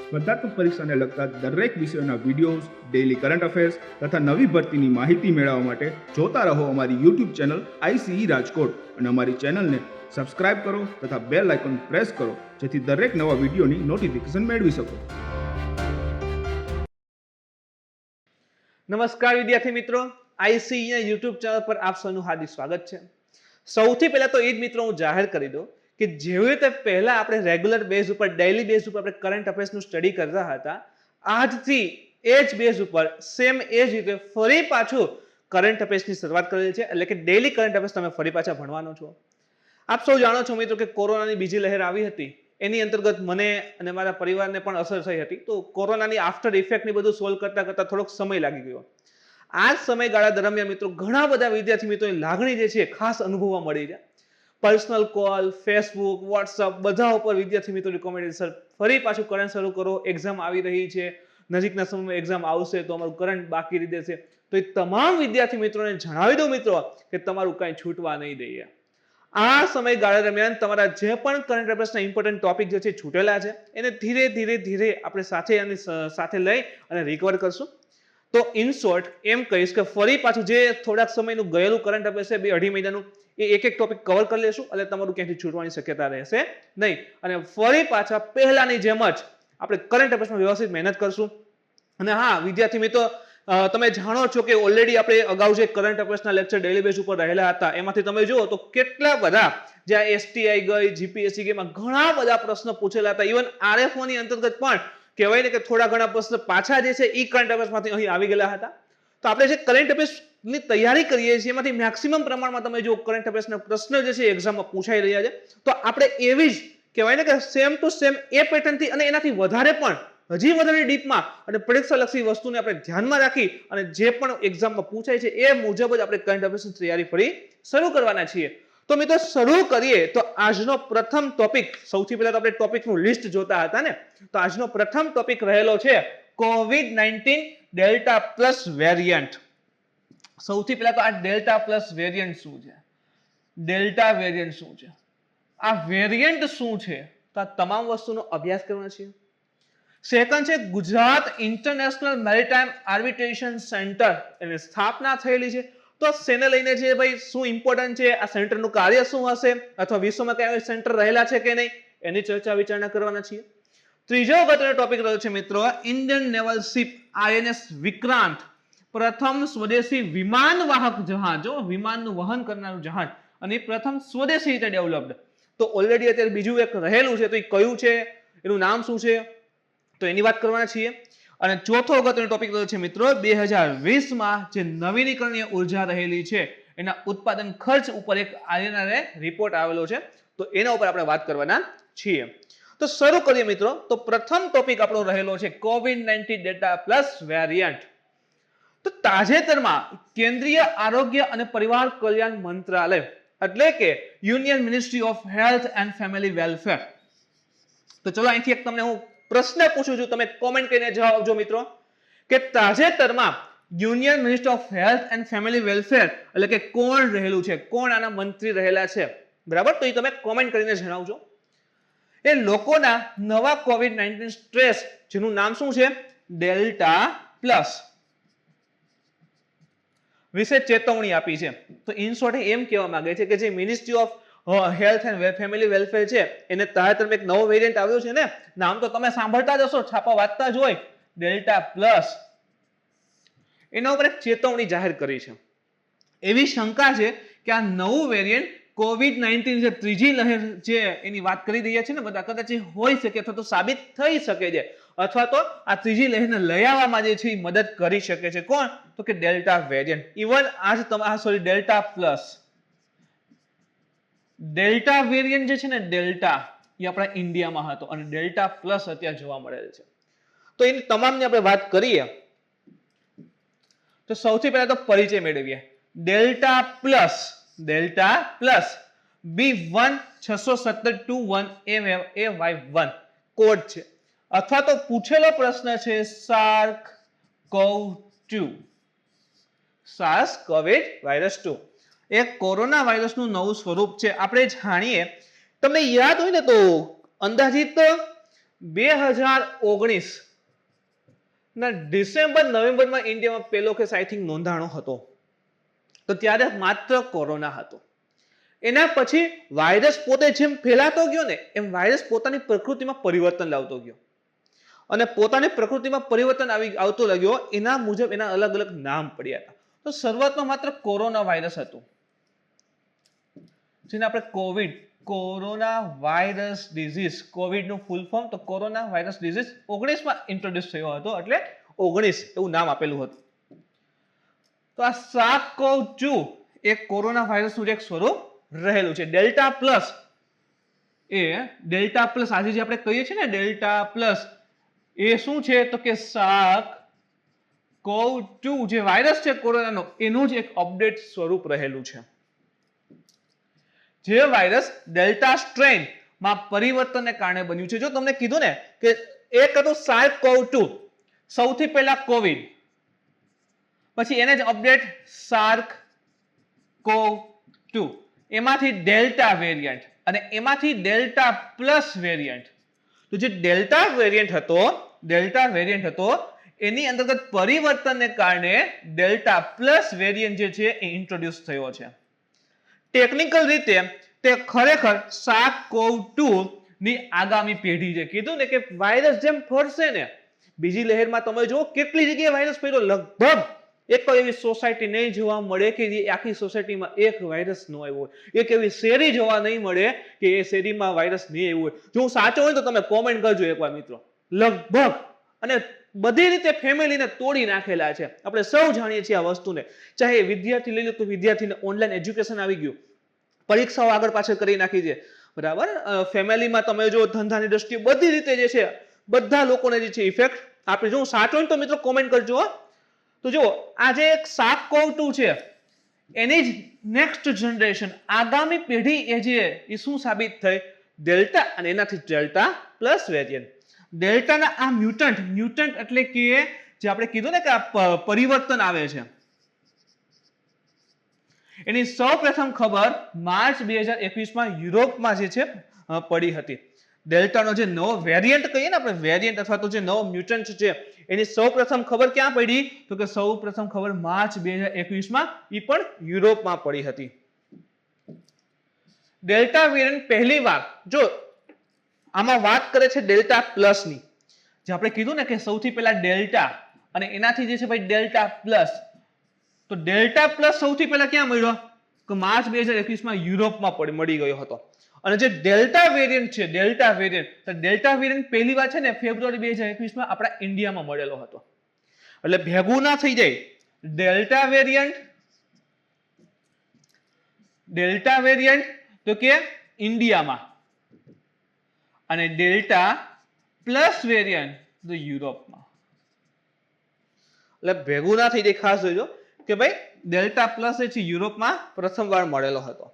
સ્પર્ધાત્મક પરીક્ષાને લગતા દરેક વિષયોના વિડીયોઝ, ડેઇલી કરંટ અફેર્સ તથા નવી ભરતીની માહિતી મેળવવા માટે જોતા રહો અમારી યુટ્યુબ ચેનલ ICE રાજકોટ અને અમારી ચેનલને સબસ્ક્રાઇબ કરો તથા બેલ આઇકોન પ્રેસ કરો જેથી દરેક નવા વિડીયોની નોટિફિકેશન મેળવી શકો. નમસ્કાર વિદ્યાર્થી મિત્રો, ICE ના YouTube ચેનલ પર આપ સૌનું હાર્દિક સ્વાગત છે. સૌથી પહેલા તો એ જ મિત્રો હું જાહેર કરી દઉં કે જેવી રીતે પહેલા આપણે રેગ્યુલર બેઝ ઉપર ડેઇલી બેઝ ઉપર આપણે કરંટ અફેર્સનું સ્ટડી કરતા હતા, આજથી એ જ બેઝ ઉપર સેમ એ જ રીતે ફરી પાછું કરંટ અફેર્સની શરૂઆત કરેલી છે. એટલે કે ડેઇલી કરંટ અફેર્સ તમે ફરી પાછા ભણવાનો છો. આપ સૌ જાણો છો મિત્રો કે કોરોનાની બીજી લહેર આવી હતી, એની અંતર્ગત મને અને મારા પરિવારને પણ અસર થઈ હતી. તો કોરોનાની આફ્ટર ઇફેક્ટની બધું સોલ્વ કરતા કરતા થોડોક સમય લાગી ગયો. આ સમયગાળા દરમિયાન મિત્રો ઘણા બધા વિદ્યાર્થી મિત્રોની લાગણી જે છે ખાસ અનુભવવા મળી છે. પર્સનલ કોલ, ફેસબુક, વોટ્સઅપ બધા ઉપર વિદ્યાર્થી મિત્રોની કોમેન્ટ, સર ફરી પાછું કરંટ શરૂ કરો, એક્ઝામ આવી રહી છે, નજીકના સમયમાં એક્ઝામ આવશે તો અમારું કરંટ બાકી રહી જશે. તો એ તમામ વિદ્યાર્થી મિત્રોને જણાવી દો મિત્રો કે તમારું કાંઈ છૂટવા નહીં દઈએ. આ સમયગાળા દરમિયાન તમારા જે પણ કરંટ અફેર્સના ઇમ્પોર્ટન્ટ ટોપિક જે છે છૂટેલા છે એને ધીરે ધીરે આપણે સાથે લઈ અને રિકવર કરશું. તો ઇન શોર્ટ એમ કહીશ કે ફરી પાછું જે થોડાક સમયનું ગયેલું કરંટ અફેર્સ છે 2-2.5 મહિનાનું, એ એક એક ટોપિક કવર કરી લેશું એટલે તમારું ક્યાંથી છૂટવાની શક્યતા રહેશે નહીં. અને ફરી પાછા પહેલાની જેમ જ આપણે કરંટ અફેર્સમાં વ્યવસ્થિત મહેનત કરશું. અને હા વિદ્યાર્થી મિત્રો, તમે જાણો છો કે ઓલરેડી આપણે અગાઉ જે કરંટ અફેર્સના લેક્ચર ડેઇલી બેઝ ઉપર રહેલા હતા એમાંથી તમે જુઓ તો કેટલા બધા જ્યાં STI ગઈ, GPSC ગઈમાં ઘણા બધા પ્રશ્નો પૂછેલા હતા. ઇવન RFO ની અંતર્ગત પણ કહેવાય ને કે થોડા ઘણા પ્રશ્ન પાછા જે છે ઈ કરંટ અફેર્સમાંથી અહીં આવી ગયેલા હતા. તો આપણે જે કરંટ અફેર્સની તૈયારી કરીએ છીએ એમાંથી મેક્સિમમ પ્રમાણમાં તમે જો કરંટ અફેર્સના પ્રશ્ન જે છે એક્ઝામમાં પૂછાઈ રહ્યા છે, તો આપણે એવી જ કહેવાય ને કે સેમ ટુ સેમ એ પેટર્નથી અને એનાથી વધારે પણ હજી વધારે ડીપમાં અને પરીક્ષાલક્ષી વસ્તુને આપણે ધ્યાનમાં રાખી અને જે પણ એક્ઝામમાં પૂછાય છે એ મુજબ જ આપણે કરંટ અફેર્સની તૈયારી ફરી શરૂ કરવાના છીએ. તો મિત્રો શરૂ કરીએ તો આજનો પ્રથમ ટોપિક, સૌથી પહેલા તો આપણે ટોપિકનું લિસ્ટ જોતા હતા ને, તો આજનો પ્રથમ ટોપિક રહેલો છે COVID-19 ડેલ્ટા પ્લસ વેરિયન્ટ. સૌથી પહેલા તો આ ડેલ્ટા પ્લસ વેરિયન્ટ શું છે, ડેલ્ટા વેરિયન્ટ શું છે, આ વેરિયન્ટ શું છે, તો આ તમામ વસ્તુનો અભ્યાસ કરવાનો છે. સેકન્ડ છે Gujarat International Maritime Arbitration Centre, એની સ્થાપના થયેલી છે. તો સેને લઈને છે ભાઈ શું ઇમ્પોર્ટન્ટ છે, આ સેન્ટરનું કાર્ય શું હશે અથવા વિશ્વમાં કયા સેન્ટર રહેલા છે કે નહીં, એની ચર્ચા વિચારણા કરવાના છીએ. ત્રીજો અગત્યનો ટોપિક રહ્યો છે મિત્રો Indian naval ship INS Vikrant, પ્રથમ સ્વદેશી વિમાનવાહક જહાજ, જો વિમાનનું વહન કરનારું જહાજ, અને પ્રથમ સ્વદેશી રીતે ડેવલપ્ડ. તો ઓલરેડી અત્યારે બીજું એક રહેલું છે, તો એ કયું છે, એનું નામ શું છે, તો એની વાત કરવાના છીએ. અને ચોથો અગત્યનો ટોપિક રહ્યો છે મિત્રો 2020માં જે નવીનીકરણીય ઉર્જા રહેલી છે એના ઉત્પાદન ખર્ચ ઉપર એક INRA રિપોર્ટ આવેલો છે, તો એના ઉપર આપણે વાત કરવાના છીએ. તો શરૂ કરીએ મિત્રો. તો પ્રથમ ટોપિક આપણો રહેલો છે COVID-19 ડેલ્ટા પ્લસ વેરિયન્ટ. તો તાજેતરમાં કેન્દ્રીય આરોગ્ય અને પરિવાર કલ્યાણ મંત્રાલય એટલે કે union ministry of health and family welfare. તો ચલો અહીંથી એક તમને હું પ્રશ્ન પૂછું છું, તમે કોમેન્ટ કરીને જવાબ આપજો મિત્રો કે તાજેતરમાં union minister of health and family welfare એટલે કે કોણ રહેલું છે, કોણ આના મંત્રી રહેલા છે, બરાબર? તો એ તમે કોમેન્ટ કરીને જણાવજો. એ લોકોના નવા COVID-19 સ્ટ્રેસ જેનું નામ શું છે, ડેલ્ટા પ્લસ વિશે ચેતવણી આપી છે. તો ઇન શોર્ટ એમ કહેવા માંગે છે કે જે ministry of health and family welfare છે એને તાજેતરમાં એક નવો વેરિયન્ટ આવ્યો છે ને, નામ તો તમે સાંભળતા જ હશો, છાપા વાંચતા જ હોય, ડેલ્ટા પ્લસ. એના ઉપર એક ચેતવણી જાહેર કરી છે. એવી શંકા છે કે આ નવું વેરિયન્ટ COVID-19 જે ત્રીજી લહેર જે એની વાત કરી રહ્યા છે ને બધા, કદાચ હોઈ શકે અથવા તો સાબિત થઈ શકે છે, અથવા તો આ ત્રીજી લહેરને લઈ આવવામાં જે છે એ મદદ કરી શકે છે. કોણ? તો કે ડેલ્ટા વેરિયન્ટ. ઇવન આજ તમારા ડેલ્ટા પ્લસ, ડેલ્ટા વેરિયન્ટ જે છે ને ડેલ્ટા, એ આપણા ઇન્ડિયામાં હતો અને ડેલ્ટા પ્લસ અત્યારે જોવા મળેલ છે. તો એની તમામની આપણે વાત કરીએ તો સૌથી પહેલા તો પરિચય મેળવીએ. ડેલ્ટા પ્લસ B16721AY1 કોડ છે, અથવા તો પૂછેલો પ્રશ્ન છે SARS-CoV-2, SARS-CoV-2 એક કોરોના વાયરસનું નવું સ્વરૂપ છે. આપણે જાણીએ, તમને યાદ હોય ને તો અંદાજિત 2019 ના ડિસેમ્બર-નવેમ્બરમાં ઇન્ડિયામાં પહેલો કેસ આઈ થિંક નોંધાણો હતો. તો ત્યારે માત્ર કોરોના હતો. એના પછી વાયરસ પોતે જેમ ફેલાતો ગયો ને એમ વાયરસ પોતાની પ્રકૃતિમાં પરિવર્તન લાવતો ગયો અને પોતાની પ્રકૃતિમાં પરિવર્તન આવતો લાગ્યો. એના મુજબ એના અલગ અલગ નામ પડ્યા હતા. તો શરૂઆતમાં માત્ર કોરોના વાયરસ હતું, જેને આપણે કોરોના વાયરસ ડિઝીઝ, કોવિડ નું ફૂલ ફોર્મ તો કોરોના વાયરસ ડિઝીઝ 19માં ઇન્ટ્રોડ્યુસ થયો હતો, એટલે 19 એવું નામ આપેલું હતું. તો આ SARS-CoV-2 એક કોરોના વાયરસનું એક સ્વરૂપ રહેલું છે. ડેલ્ટા પ્લસ આજે જે આપણે કહીએ છીએ ને ડેલ્ટા પ્લસ, એ શું છે તો કે SARS-CoV-2 જે વાયરસ છે કોરોનાનો એનું જ એક અપડેટ સ્વરૂપ રહેલું છે. જે વાયરસ ડેલ્ટા સ્ટ્રેન માં પરિવર્તનને કારણે બન્યું છે. જો તમને કીધું ને કે એક હતું SARS-CoV-2, સૌથી પહેલા કોવિડ, પછી એને જ અપડેટ SARS-CoV-2, એમાંથી ડેલ્ટા વેરિયન્ટ અને એમાંથી ડેલ્ટા પ્લસ વેરિયન્ટ. તો જે ડેલ્ટા વેરિયન્ટ હતો એની અંતર્ગત પરિવર્તનને કારણે ડેલ્ટા પ્લસ વેરિયન્ટ જે છે એ ઇન્ટ્રોડ્યુસ થયો છે. ટેકનિકલ રીતે તે ખરેખર SARS-CoV-2 ની આગામી પેઢી છે. કીધું ને કે વાયરસ જેમ ફરશે ને, બીજી લહેરમાં તમે જુઓ કેટલી જગ્યાએ વાયરસ ફર્યો, લગભગ એક એવી સોસાયટી નહીં જોવા મળે કે આખી સોસાયટીમાં એક વાયરસ ન આવ્યો હોય, એક એવી શેરી જોવા નહીં મળે કે એ શેરીમાં વાયરસ નહીં આવ્યું હોય. જો હું સાચો હોય તો તમે કોમેન્ટ કરજો એકવાર મિત્રો. લગભગ અને બધી રીતે ફેમિલીને તોડી નાખેલા છે. આપણે સૌ જાણીએ છીએ આ વસ્તુને. ચાહે વિદ્યાર્થી લઈ લો તો વિદ્યાર્થીને ઓનલાઈન એજ્યુકેશન આવી ગયું, પરીક્ષાઓ આગળ પાછળ કરી નાખી છે, બરાબર. ફેમિલીમાં તમે જો ધંધાની દ્રષ્ટિએ બધી રીતે જે છે બધા લોકોને જે છે ઇફેક્ટ આપે. જો હું સાચો હોય તો મિત્રો કોમેન્ટ કરજો. તો જો આ જે એક SARS-CoV-2 છે એની જ નેક્સ્ટ જનરેશન, આગામી પેઢી એ શું સાબિત થઈ? ડેલ્ટા અને એનાથી ડેલ્ટા પ્લસ વેરિયન્ટ. ડેલ્ટાના આ મ્યુટન્ટ એટલે કે જે આપણે કીધું ને કે આ પરિવર્તન આવે છે, એની સૌપ્રથમ ખબર માર્ચ 2021માં યુરોપમાં જે છે પડી હતી. ડેલ્ટાનો જે નવો વેરિયન્ટ કહીએ ને આપણે, વેરિયન્ટ અથવા તો જે નવો મ્યુટન્ટ છે એની સૌપ્રથમ ખબર ક્યાં પડી? તો કે સૌપ્રથમ ખબર માર્ચ 2021માં એ પણ યુરોપમાં પડી હતી. ડેલ્ટા વેરિયન્ટ પહેલીવાર, જો આમાં વાત કરે છે ડેલ્ટા પ્લસ ની, જે આપણે કીધું ને કે સૌથી પહેલા ડેલ્ટા અને એનાથી જે છે ભાઈ ડેલ્ટા પ્લસ. તો ડેલ્ટા પ્લસ સૌથી પહેલા ક્યાં મળ્યો? કે માર્ચ 2021માં યુરોપમાં મળી ગયો હતો. અને જે ડેલ્ટા વેરિયન્ટ છે, ડેલ્ટા વેરિયન્ટ પહેલી વાર છે ને ફેબ્રુઆરી 2021માં આપણા ઇન્ડિયામાં મળેલો હતો. એટલે ભેગું ના થઈ જાય. ડેલ્ટા વેરિયન્ટ તો કે ઇન્ડિયામાં અને ડેલ્ટા પ્લસ વેરિયન્ટ તો યુરોપમાં. એટલે ભેગું ના થઈ જાય. ખાસ જોજો કે ભાઈ ડેલ્ટા પ્લસ છે યુરોપમાં પ્રથમવાર મળેલો હતો,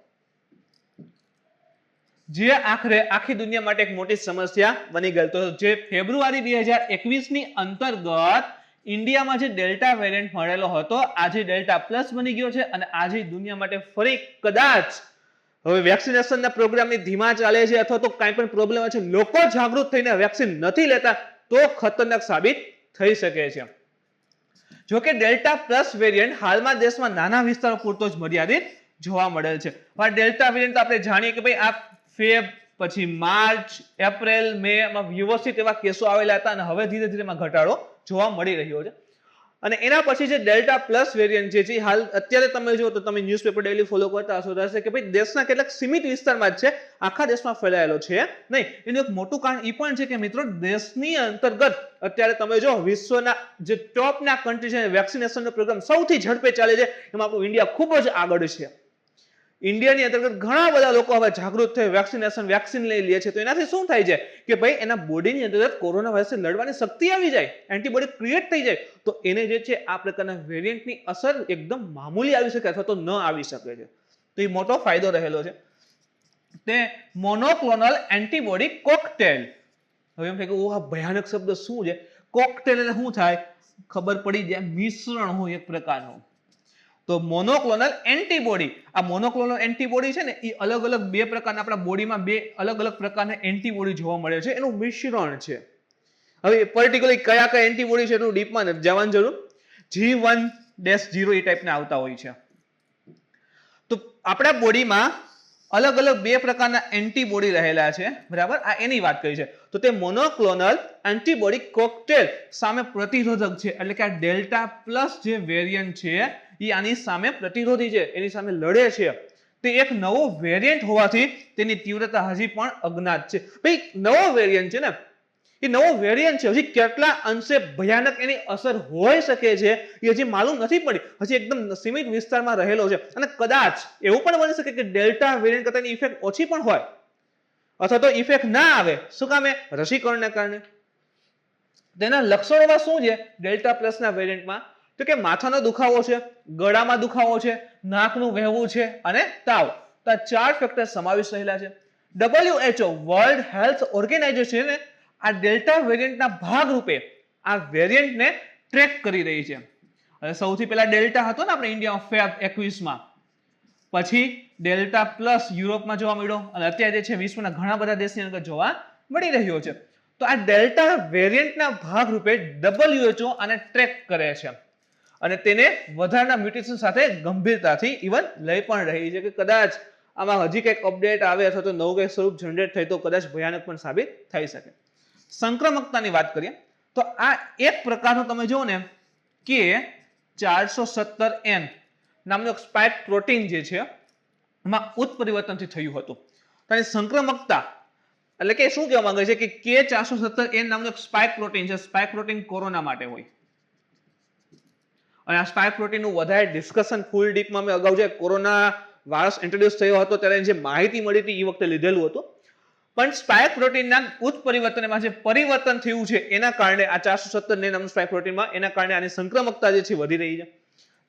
જે આખરે આખી દુનિયા માટે એક મોટી સમસ્યા બની ગઈ. તો જે ફેબ્રુઆરી 2021ની અંતર્ગત ઇન્ડિયામાં જે ડેલ્ટા વેરિયન્ટ મળેલો હતો, આજે ડેલ્ટા પ્લસ બની ગયો છે અને આજે દુનિયા માટે ફરી કદાચ હવે વેક્સિનેશનના પ્રોગ્રામની ધીમા ચાલે છે અથવા તો કાંઈ પણ પ્રોબ્લેમ છે, લોકો જાગૃત થઈને વેક્સિન નથી લેતા તો ખતરનાક સાબિત થઈ શકે છે. જો કે ડેલ્ટા પ્લસ વેરિયન્ટ હાલમાં દેશમાં નાના વિસ્તારો પૂરતો જ મર્યાદિત જોવા મળેલ છે. ડેલ્ટા વેરિયન્ટ આપણે જાણીએ કે ભાઈ આ ફેબ પછી માર્ચ એપ્રિલ મે માં વ્યવસ્થિત એવા કેસો આવેલા હતા અને હવે ધીરે ધીરે ઘટાડો જોવા મળી રહ્યો છે. અને એના પછી જે ડેલ્ટા પ્લસ વેરિયન્ટ છે હાલ અત્યારે તમે જો તો તમે ન્યૂઝપેપર ડેલી ફોલો કરતા હશો તો કે ભાઈ દેશના કેટલાક સીમિત વિસ્તારમાં જ છે, આખા દેશમાં ફેલાયેલો છે નહીં. એનું એક મોટું કારણ એ પણ છે કે મિત્રો દેશની અંતર્ગત અત્યારે તમે જો વિશ્વના જે ટોપના કન્ટ્રી છે વેક્સિનેશનનો પ્રોગ્રામ સૌથી ઝડપે ચાલે છે, એમાં આપણું ઇન્ડિયા ખૂબ જ આગળ છે. ઇન્ડિયાની અંતર્ગત ઘણા બધા લોકો હવે જાગૃત થઈ વેક્સિન લઈ લે છે. તો એનાથી શું થાય છે કે ભાઈ એના બોડીની અંતર્ગત કોરોના વાયરસને લડવાની શક્તિ આવી જાય, એન્ટીબોડી ક્રિએટ થઈ જાય, તો એને જે છે આ પ્રકારના વેરિયન્ટની અસર એકદમ મામૂલી આવી શકે અથવા તો ન આવી શકે છે. તો એ મોટો ફાયદો રહેલો છે. તે મોનોક્લોનલ એન્ટીબોડી કોકટેલ. હવે એમ થાય કે આ ભયાનક શબ્દ શું છે? કોકટેલ એટલે શું થાય? ખબર પડી જાય, મિશ્રણ હોય એક પ્રકારનું. તો મોનોક્લોનલ એન્ટીબોડી, આ મોનોક્લોનલ એન્ટીબોડી છે ને એ અલગ અલગ બે પ્રકારના આપણા બોડીમાં બે અલગ અલગ પ્રકારના એન્ટીબોડી જોવા મળે છે, એનું મિશ્રણ છે. હવે પર્ટિક્યુલરલી કયા કયા એન્ટીબોડી છે એટલું ડીપમાં નથી જવાની જરૂર. G1-0 એ ટાઈપના આવતા હોય છે. તો આપણા બોડીમાં અલગ અલગ બે પ્રકારના એન્ટીબોડી રહેલા છે, બરાબર, આ એની વાત કરી છે. તો તે મોનોક્લોનલ એન્ટીબોડી કોકટેલ સામે પ્રતિરોધક છે, એટલે કે આ ડેલ્ટા પ્લસ જે વેરિયન્ટ છે એ આની સામે પ્રતિરોધી છે, એની સામે લડે છે. તે એક નવો વેરિયન્ટ હોવાથી તેની તીવ્રતા હજી પણ અજ્ઞાત છે. ભાઈ નવો વેરિયન્ટ છે ને, એ નવો વેરિયન્ટ છે, હજી કેટલા અંશે ભયાનક એની અસર હોઈ શકે છે એ હજી માલુમ નથી પડી, હજી એકદમ સીમિત વિસ્તારમાં રહેલો છે. અને કદાચ એવું પણ બની શકે કે ડેલ્ટા વેરિયન્ટ કરતા એની ઇફેક્ટ ઓછી પણ હોય, અથવા તો ઇફેક્ટ ના આવે. શું કામે? રસીકરણને કારણે. તેના લક્ષણોમાં શું છે ડેલ્ટા પ્લસના વેરિયન્ટમાં? તો કે માથાનો દુખાવો છે, ગળામાં દુખાવો છે, નાકનું વહેવું છે અને તાવ. તો આ 4 ફેક્ટર સમાવેશ રહેલા છે. WHO વર્લ્ડ હેલ્થ ઓર્ગેનાઇઝેશન આ ડેલ્ટા વેરિયન્ટના ભાગરૂપે આ વેરિયન્ટને ટ્રેક કરી રહી છે. અને સૌથી પહેલા ડેલ્ટા હતો ને આપણે ઇન્ડિયામાં ફેબ 21માં, પછી ડેલ્ટા પ્લસ યુરોપમાં જોવા મળ્યો અને અત્યારે છે વિશ્વના ઘણા બધા દેશની અંદર જોવા મળી રહ્યો છે. તો આ ડેલ્ટા વેરિયન્ટના ભાગરૂપે WHO આને ટ્રેક કરે છે અને તેને વધારાના મ્યુટેશન સાથે ગંભીરતાથી ઇવન લઈ પણ રહી છે કે કદાચ આમાં હજી કંઈક અપડેટ આવે અથવા તો નવું કંઈક સ્વરૂપ જનરેટ થાય તો કદાચ ભયાનક પણ સાબિત થઈ શકે. સંક્રમકતાની વાત કરીએ તો આ એક પ્રકારનું તમે જુઓ ને કે 417N નામનું એક સ્પાઇક પ્રોટીન જે છે એમાં ઉત્પરિવર્તનથી થયું હતું. તો સંક્રમકતા એટલે કે શું કહેવા માંગે છે કે K417N નામનું એક સ્પાઇક પ્રોટીન છે. સ્પાઇક પ્રોટીન કોરોના માટે હોય અને આ સ્પાઇક પ્રોટીનનું વધારે ડિસ્કશન ફૂલ ડીપમાં મેં અગાઉ જે કોરોના વાયરસ ઇન્ટ્રોડ્યુસ થયો હતો ત્યારે જે માહિતી મળી હતી એ વખતે લીધેલું હતું. પણ સ્પાઇક પ્રોટીનના ઉત્પરિવર્તનમાં જે પરિવર્તન થયું છે એના કારણે આ 417 નામનું સ્પાઇક પ્રોટીનમાં એના કારણે આની સંક્રમકતા જે છે વધી રહી છે.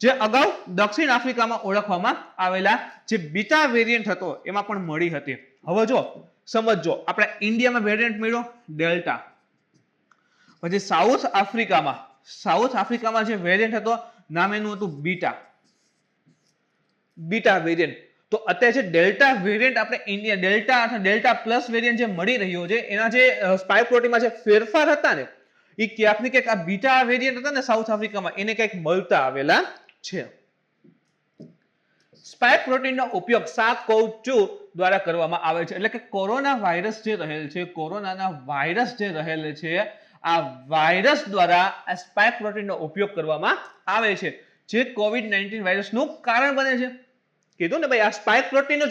જે અગાઉ દક્ષિણ આફ્રિકામાં ઓળખવામાં આવેલા જે બીટા વેરિયન્ટ હતો એમાં પણ મળી હતી. હવે જો સમજો આપણે ઇન્ડિયામાં વેરિયન્ટ મળ્યો ડેલ્ટા, પછી સાઉથ આફ્રિકામાં જે વેરિયન્ટ હતો નામ એનું હતું બીટા વેરિયન્ટ. તો અત્યારે જે ડેલ્ટા વેરિયન્ટ આપણે ઇન્ડિયા ડેલ્ટા અથવા ડેલ્ટા પ્લસ વેરિયન્ટ જે મળી રહ્યો છે એના જે સ્પાઇક પ્રોટીનમાં જે ફેરફાર હતા ને એ ક્યાંક ને ક્યાંક આ બીટા વેરિયન્ટ હતા ને સાઉથ આફ્રિકામાં એને કંઈક મળતા આવેલા છે. સ્પાઇક પ્રોટીનનો ઉપયોગ SARS-CoV-2 દ્વારા કરવામાં આવે છે. એટલે કે કોરોના વાયરસ જે રહેલ છે, કોરોનાના વાયરસ જે રહેલ છે, આ વાયરસ દ્વારા આ સ્પાઇક પ્રોટીનનો ઉપયોગ કરવામાં આવે છે જે COVID-19 વાયરસનું કારણ બને છે. કીધું ને ભાઈ આ સ્પાઇક પ્રોટીનનો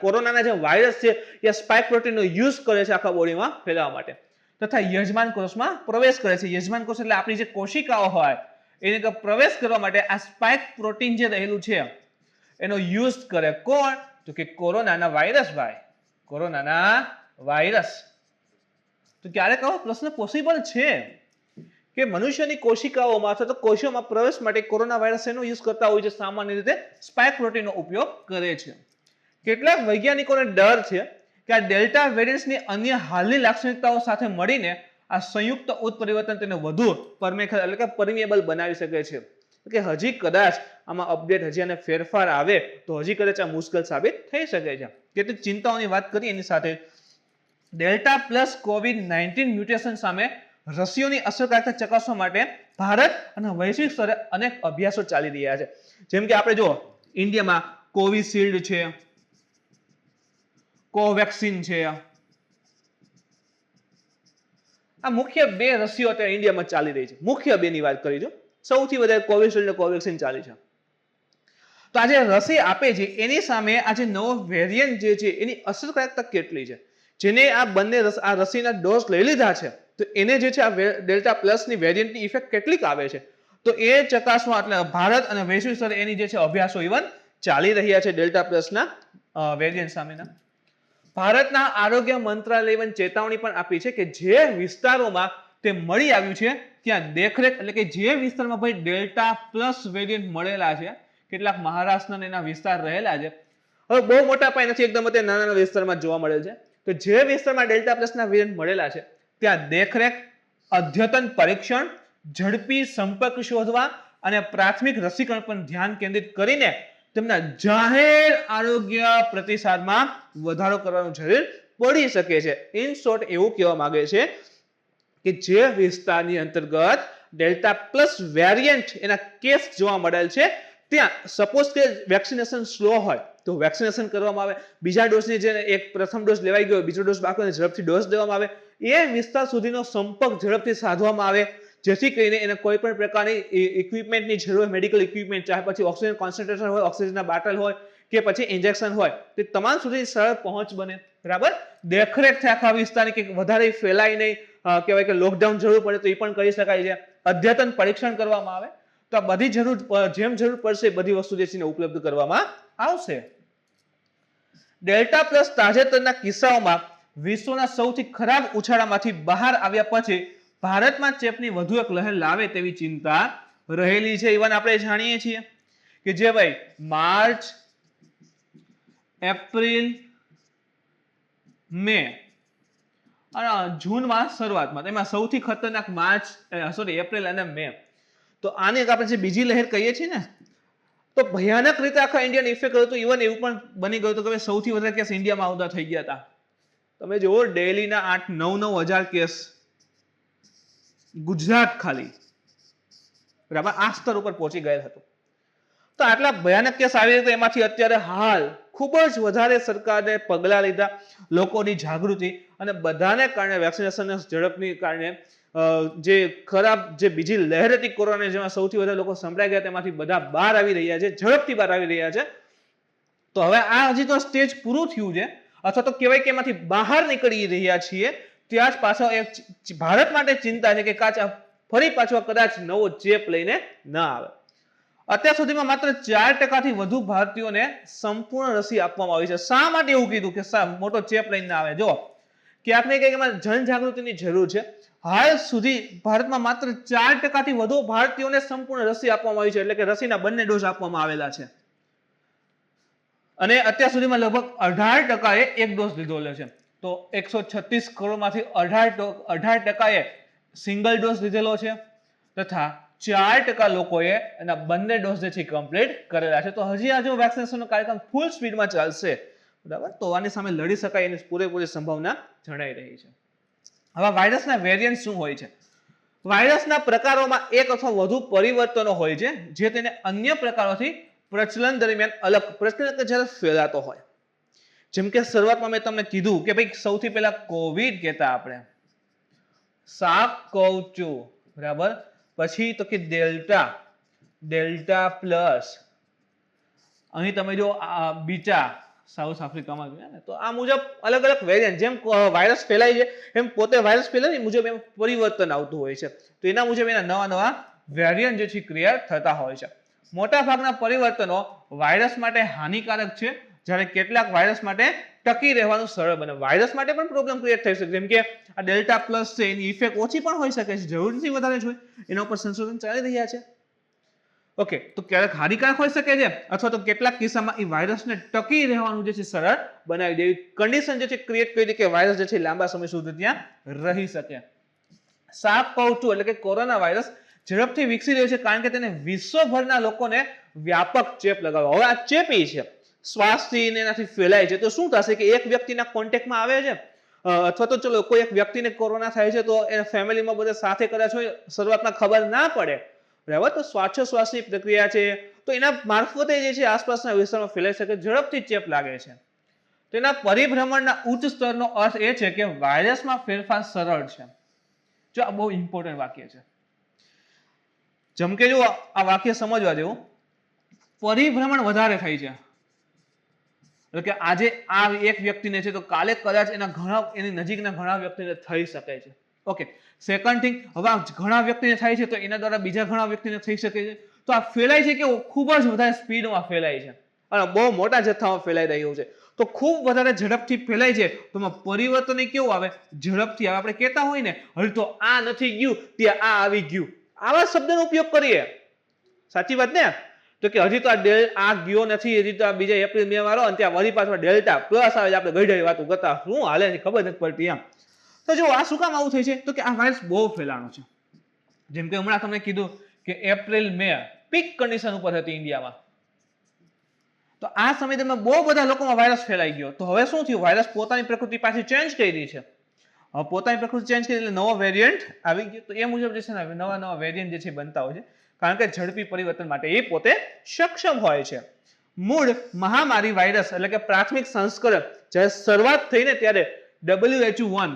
કોરોનાના જે વાયરસ છે એ સ્પાઇક પ્રોટીનનો યુઝ કરે છે આખા બોડીમાં ફેલાવવા માટે તથા યજમાન કોષમાં પ્રવેશ કરે છે. યજમાન કોષ એટલે આપણી જે કોશિકાઓ હોય એને પ્રવેશ કરવા માટે આ સ્પાઇક પ્રોટીન જે રહેલું છે એનો યુઝ કરે. કોણ? તો કે કોરોનાના વાયરસ. ભાઈ કોરોનાના વાયરસ. તો ક્યારેક આવો પ્રશ્ન પોસિબલ છે કે મનુષ્યની કોશિકાઓમાં અથવા તો કોષોમાં પ્રવેશ માટે કોરોના વાયરસ એનો યુઝ કરતા હોય છે, સામાન્ય રીતે સ્પાઇક પ્રોટીનનો ઉપયોગ કરે છે. કેટલાક વૈજ્ઞાનિકોને ડર છે કે આ ડેલ્ટા વેરિયન્ટ્સની અન્ય હાલની લાક્ષણિકતાઓ સાથે મળીને આ સંયુક્ત ઉત્પરિવર્તન તેને વધુ એટલે કે પરમિએબલ બનાવી શકે છે. કે હજી કદાચ આમાં અપડેટ હજી અને ફેરફાર આવે તો હજી કદાચ આ મુશ્કેલ સાબિત થઈ શકે છે. કેટલીક ચિંતાઓની વાત કરીએ એની સાથે ડેલ્ટા પ્લસ COVID-19 મ્યુટેશન સામે રસીઓની અસરકારકતા ચકાસવા માટે ભારત અને વૈશ્વિક સ્તરે અનેક અભ્યાસો ચાલી રહ્યા છે. જેમ કે આપણે જો ઇન્ડિયામાં કોવિશિલ્ડ છે, કોવેક્સિન છે, આ મુખ્ય 2 રસીઓ અત્યારે ઇન્ડિયામાં ચાલી રહી છે. મુખ્ય 2 ની વાત કરી જો સૌથી વધારે કોવિશિલ્ડ અને કોવેક્સિન ચાલી છે. તો આ જે રસી આપે છે એની સામે આ જે નવો વેરિયન્ટ જે છે એની અસરકારકતા કેટલી છે, જેને આ બંને આ રસીના ડોઝ લઈ લીધા છે તો એને જે છે આ ડેલ્ટા પ્લસ ની વેરિયન્ટની ઇફેક્ટ કેટલીક આવે છે તો એ ચકાસવા એટલે ભારત અને વૈશ્વિક સ્તરે એની જે છે અભ્યાસો ઇવન ચાલી રહ્યા છે ડેલ્ટા પ્લસના વેરિયન્ટ સામેના. ભારતના આરોગ્ય મંત્રાલય ઇવન ચેતવણી પણ આપી છે કે જે વિસ્તારોમાં તે મળી આવ્યું છે ત્યાં દેખરેખ એટલે કે જે વિસ્તારમાં ભાઈ ડેલ્ટા પ્લસ વેરિયન્ટ મળેલા છે, કેટલાક મહારાષ્ટ્રના એના વિસ્તાર રહેલા છે, હવે બહુ મોટા પાયે નથી, એકદમ નાના નાના વિસ્તારમાં જોવા મળે છે. તો જે વિસ્તારમાં ડેલ્ટા પ્લસના વેરિયન્ટ મળેલા છે ત્યાં દેખરેખ, અદ્યતન પરીક્ષણ, ઝડપી સંપર્ક શોધવા અને પ્રાથમિક રસીકરણ પર ધ્યાન કેન્દ્રિત કરીને તેમના જાહેર આરોગ્ય પ્રતિસાદમાં વધારો કરવાનું જરૂર પડી શકે છે. ઇન શોર્ટ એવું કહેવા માંગે છે કે જે વિસ્તારની અંતર્ગત ડેલ્ટા પ્લસ વેરિયન્ટ એના કેસ જોવા મળેલ છે ત્યાં સપોઝ કે વેક્સિનેશન સ્લો હોય તો વેક્સિનેશન કરવામાં આવે, બીજા ડોઝની જે એક પ્રથમ ડોઝ લેવાઈ ગયો બીજો ડોઝ બાકી હોય ઝડપથી ડોઝ દેવામાં આવે, એ વિસ્તાર સુધીનો સંપર્ક ઝડપથી સાધવામાં આવે જેથી કરીને એને કોઈ પણ પ્રકારની ઇક્વિપમેન્ટની જરૂર હોય, મેડિકલ ઇક્વિપમેન્ટ, ચાહે પછી ઓક્સિજન કોન્સન્ટ્રેટર હોય, ઓક્સિજનના બાટલ હોય કે પછી ઇન્જેક્શન હોય, તે તમામ સુધી સરળ પહોંચ બને. બરાબર, દેખરેખ થાય આખા વિસ્તારની કે વધારે ફેલાય નહીં, કહેવાય કે લોકડાઉન જરૂર પડે તો એ પણ કરી શકાય છે, અદ્યતન પરીક્ષણ કરવામાં આવે તો આ બધી જેમ જરૂર પડશે બધી વસ્તુ જે છે ઉપલબ્ધ કરવામાં આવશે. ડેલ્ટા પ્લસ તાજેતરના કિસ્સાઓમાં વિશ્વના સૌથી ખરાબ ઉછાળામાંથી બહાર આવ્યા પછી ભારતમાં ચેપની વધુ એક લહેર લાવે તેવી ચિંતા રહેલી છે. ઇવન આપણે જાણીએ છીએ કે જે ભાઈ માર્ચ, એપ્રિલ, મે અને જૂનમાં શરૂઆતમાં એમાં સૌથી ખતરનાક એપ્રિલ અને મે. તો આને આપણે જે બીજી લહેર કહીએ છીએ ને તો ભયાનક રીતે આખા ઇન્ડિયન ઇફેક્ટ કર્યું હતું. ઇવન એવું પણ બની ગયું હતું કે સૌથી વધારે કેસ ઇન્ડિયામાં આવતા થઈ ગયા હતા. તમે જુઓ ડેલીના 8-9 હજાર કેસ ગુજરાત ખાલી, બરાબર, આ સ્તર ઉપર પહોંચી ગયેલ હતું. તો આટલા ભયાનક કેસ આવી રીતે એમાંથી અત્યારે હાલ ખૂબ જ વધારે સરકારે પગલાં લીધા, લોકોની જાગૃતિ અને બધાને કારણે વેક્સિનેશનના ઝડપની કારણે જે ખરાબ જે બીજી લહેર હતી કોરોના જેમાં સૌથી વધારે લોકો સંભળાઈ ગયા તેમાંથી બધા બહાર આવી રહ્યા છે, ઝડપથી બહાર આવી રહ્યા છે. તો હવે આ હજી તો સ્ટેજ પૂરું થયું છે અથવા તો કહેવાય કે એમાંથી બહાર નીકળી રહ્યા છીએ ત્યાં જ પાછો એક ભારત માટે ચિંતા છે કે ફરી પાછો કદાચ નવો ચેપ લઈને ના આવે. અત્યાર સુધીમાં માત્ર 4% થી વધુ ભારતીયોને સંપૂર્ણ રસી આપવામાં આવી છે. શા માટે એવું કીધું કે મોટો ચેપ લઈને ના આવે? જો ક્યાંક ને ક્યાંક એમાં જનજાગૃતિની જરૂર છે. હાલ સુધી ભારતમાં માત્ર 4% થી વધુ ભારતીયોને સંપૂર્ણ રસી આપવામાં આવી છે, એટલે કે રસીના બંને ડોઝ આપવામાં આવેલા છે. અને અત્યાર સુધીમાં લગભગ 18%એ એક ડોઝ લીધેલો છે. તો 136 કરોડમાંથી 18%એ સિંગલ ડોઝ લીધેલો છે તથા 4% લોકોએ એના બંને ડોઝ જે છે કમ્પ્લીટ કરેલા છે. તો હજી આ જો વેક્સિનેશનનો કાર્યક્રમ ફૂલ સ્પીડમાં ચાલશે, બરાબર, તો આની સામે લડી શકાય એની પૂરેપૂરી સંભાવના જણાઈ રહી છે. હવે વાયરસના વેરિયન્ટ શું હોય છે? વાયરસના પ્રકારોમાં એક અથવા વધુ પરિવર્તનો હોય છે જે તેને અન્ય પ્રકારોથી પ્રચલન દરમિયાન અલગ પ્રચલન જ્યારે ફેલાતો હોય. જેમ કે શરૂઆતમાં મેં તમને કીધું કે ભાઈ સૌથી પહેલા કોવિડ કહેતા આપણે, SARS-CoV-2, બરાબર, પછી તો કે ડેલ્ટા પ્લસ, અહીં તમે જો બીટા સાઉથ આફ્રિકામાં જોયા ને, તો આ મુજબ અલગ અલગ વેરિયન્ટ જેમ વાયરસ ફેલાય છે એમ પોતે વાયરસ ફેલાય એ મુજબ એમ પરિવર્તન આવતું હોય છે. તો એના મુજબ એના નવા વેરિયન્ટ જે છે ક્રિએટ થતા હોય છે. મોટા ભાગના પરિવર્તનો વાયરસ માટે હાનિકારક છે જ્યારે કેટલાક વાયરસ માટે ટકી રહેવાનું સરળ બને. વાયરસ માટે પણ પ્રોબ્લેમ ક્રિએટ થઈ શકે, જેમ કે આ ડેલ્ટા પ્લસ છે એની ઇફેક્ટ ઓછી પણ હોઈ શકે છે, જરૂર નથી વધારે જ હોય, એના ઉપર સંશોધન ચાલી રહ્યા છે. ઓકે, તો ક્યારેક હાનિકારક હોઈ શકે છે અથવા તો કેટલાક કિસ્સામાં એ વાયરસને ટકી રહેવાનું જે છે સરળ બનાવી દેવી કન્ડિશન જે છે ક્રિએટ કરી દે કે વાયરસ જે છે લાંબા સમય સુધી ત્યાં રહી શકે. SARS-CoV-2 એટલે કે કોરોના વાયરસ ઝડપથી વિકસી રહ્યો છે કારણ કે તેને વિશ્વભરના લોકોને વ્યાપક ચેપ લગાવ્યો. હવે આ ચેપી છે, શ્વાસથી એનાથી ફેલાય છે. તો શું થશે કે એક વ્યક્તિના કોન્ટેક્ટમાં આવે છે અથવા તો ચલો કોઈ એક વ્યક્તિને કોરોના થાય છે તો એના ફેમિલીમાં બધા સાથે કદાચ હોય, શરૂઆતમાં ખબર ના પડે, બરાબર, તો શ્વાસોશ્વાસની પ્રક્રિયા છે તો એના મારફતે જે છે આસપાસના વિસ્તારમાં ફેલાઈ શકે, ઝડપથી ચેપ લાગે છે. તો એના પરિભ્રમણના ઉચ્ચ સ્તરનો અર્થ એ છે કે વાયરસમાં ફેરફાર સરળ છે. જો આ બહુ ઇમ્પોર્ટન્ટ વાક્ય છે. જેમ કે જો આ વાક્ય સમજવા જેવું, પરિભ્રમણ વધારે થાય છે એટલે કે આજે આ એક વ્યક્તિને છે તો કાલે કદાચ એની નજીકના ઘણા વ્યક્તિને થઈ શકે છે. ઓકે, સેકન્ડ થિંગ, હવે ઘણા વ્યક્તિને થાય છે તો એના દ્વારા બીજા ઘણા વ્યક્તિને થઈ શકે છે. તો આ ફેલાય છે કે ખૂબ જ વધારે સ્પીડમાં ફેલાય છે અને બહુ મોટા જથ્થામાં ફેલાઈ રહ્યું છે. તો ખૂબ વધારે ઝડપથી ફેલાય છે તો એમાં પરિવર્તન કેવું આવે? ઝડપથી આવે. આપણે કહેતા હોય ને, હજી તો આ નથી ગયું ત્યાં આ આવી ગયું, આવા શબ્દનો ઉપયોગ કરીએ, સાચી વાત ને? તો કે હજી તો આ ગયો નથી, હજી તો આ બીજા એપ્રિલ મે વાળો અને ત્યાં વળી પાછો ડેલ્ટા પ્લસ આવે છે. આપણે ગઈઢાઈ વાતો કરતા શું હાલે છે ખબર નથી પડતી એમ. તો જો આ શું કામ આવું થાય છે? તો કે આ વાયરસ બહુ ફેલાણો છે. જેમ કે હમણાં તમને કીધું કે એપ્રિલ મે પીક કન્ડિશન ઉપર હતી ઇન્ડિયામાં. તો આ સમય દરમિયાન બહુ બધા લોકોમાં વાયરસ ફેલાઈ ગયો. તો હવે શું થયું? વાયરસ પોતાની પ્રકૃતિ પાછી ચેન્જ કરી છે. હવે પોતાની પ્રકૃતિ ચેન્જ કરી એટલે નવો વેરિયન્ટ આવી ગયો. તો એ મુજબ જે છે ને નવા વેરિયન્ટ જે છે બનતા હોય છે, કારણ કે ઝડપી પરિવર્તન માટે એ પોતે સક્ષમ હોય છે. મૂળ મહામારી વાયરસ એટલે કે પ્રાથમિક સંસ્કરણ જ્યારે શરૂઆત થઈને ત્યારે WHO1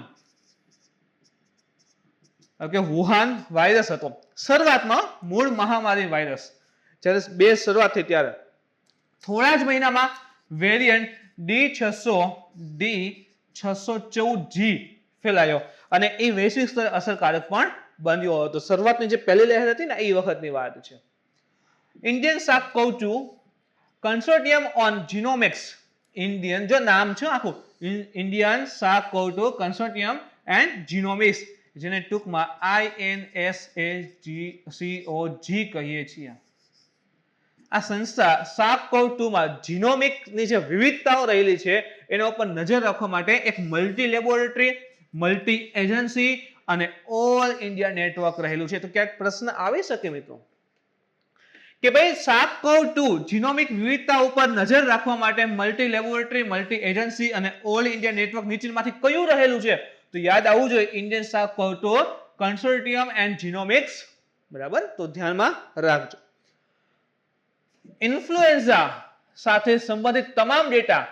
કે વુહાન વાયરસ હતો. શરૂઆતમાં મૂળ મહામારી વાયરસ જ્યારે શરૂઆત થઈ ત્યારે થોડા જ મહિનામાં વેરિયન્ટ D614G ફેલાયો અને એ વૈશ્વિક સ્તરે અસરકારક પણ બન્યો હતો. શરૂઆતની જે પહેલી લહેર હતી ને એ વખતની વાત છે. Indian SARS-CoV-2 consortium on genomics, Indian જો નામ છે આખું, Indian SARS-CoV-2 consortium and genomics, જેને ટૂંકમાં INSACOG કહીએ છીએ. આ સંસ્થા SARS-CoV-2 માં જીનોમિકની જે વિવિધતાઓ રહેલી છે એના ઉપર નજર રાખવા માટે એક મલ્ટી લેબોરેટરી, મલ્ટી એજન્સી અને ઓલ ઇન્ડિયા નેટવર્ક રહેલું છે. તો ક્યાંક પ્રશ્ન આવી શકે મિત્રો કે ભાઈ SARS-CoV-2 જીનોમિક વિવિધતા ઉપર નજર રાખવા માટે મલ્ટી લેબોરેટરી, મલ્ટી એજન્સી અને ઓલ ઇન્ડિયા નેટવર્ક નીચેમાંથી કયું રહેલું છે? તો યાદ આવવું જોઈએ Indian SARS-CoV-2 consortium and genomics. બરાબર, તો ધ્યાનમાં રાખજો. ઇન્ફ્લુએન્ઝા સાથે સંબંધિત તમામ ડેટા,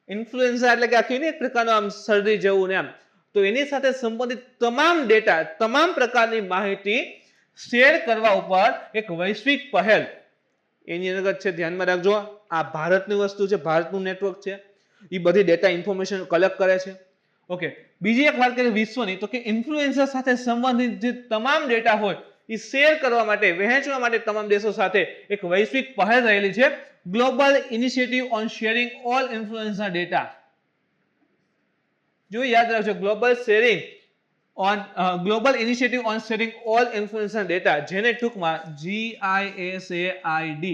ઇન્ફ્લુએન્ઝા એટલે કે આ કેવી પ્રકારનો આમ શરદી જેવું ને આમ, તો એની સાથે સંબંધિત તમામ ડેટા, તમામ પ્રકારની માહિતી શેર કરવા ઉપર એક વૈશ્વિક પહેલ એની અંતર્ગત છે. ધ્યાનમાં રાખજો, આ ભારતની વસ્તુ છે, ભારતનું નેટવર્ક છે. એ બધી ડેટા ઇન્ફોર્મેશન કલેક્ટ કરે છે. ઓકે, બીજી એક વાત કરીએ વિશ્વની, તો કે ઇન્ફ્લુએન્ઝા સાથે સંબંધિત જે તમામ ડેટા હોય એ શેર કરવા માટે, વહેંચવા માટે તમામ દેશો સાથે એક વૈશ્વિક પહેલ રહેલી છે, global initiative on sharing all influenza data. જો યાદ રાખજો, global initiative on sharing all influenza data, જેને ટૂંકમાં GISAID.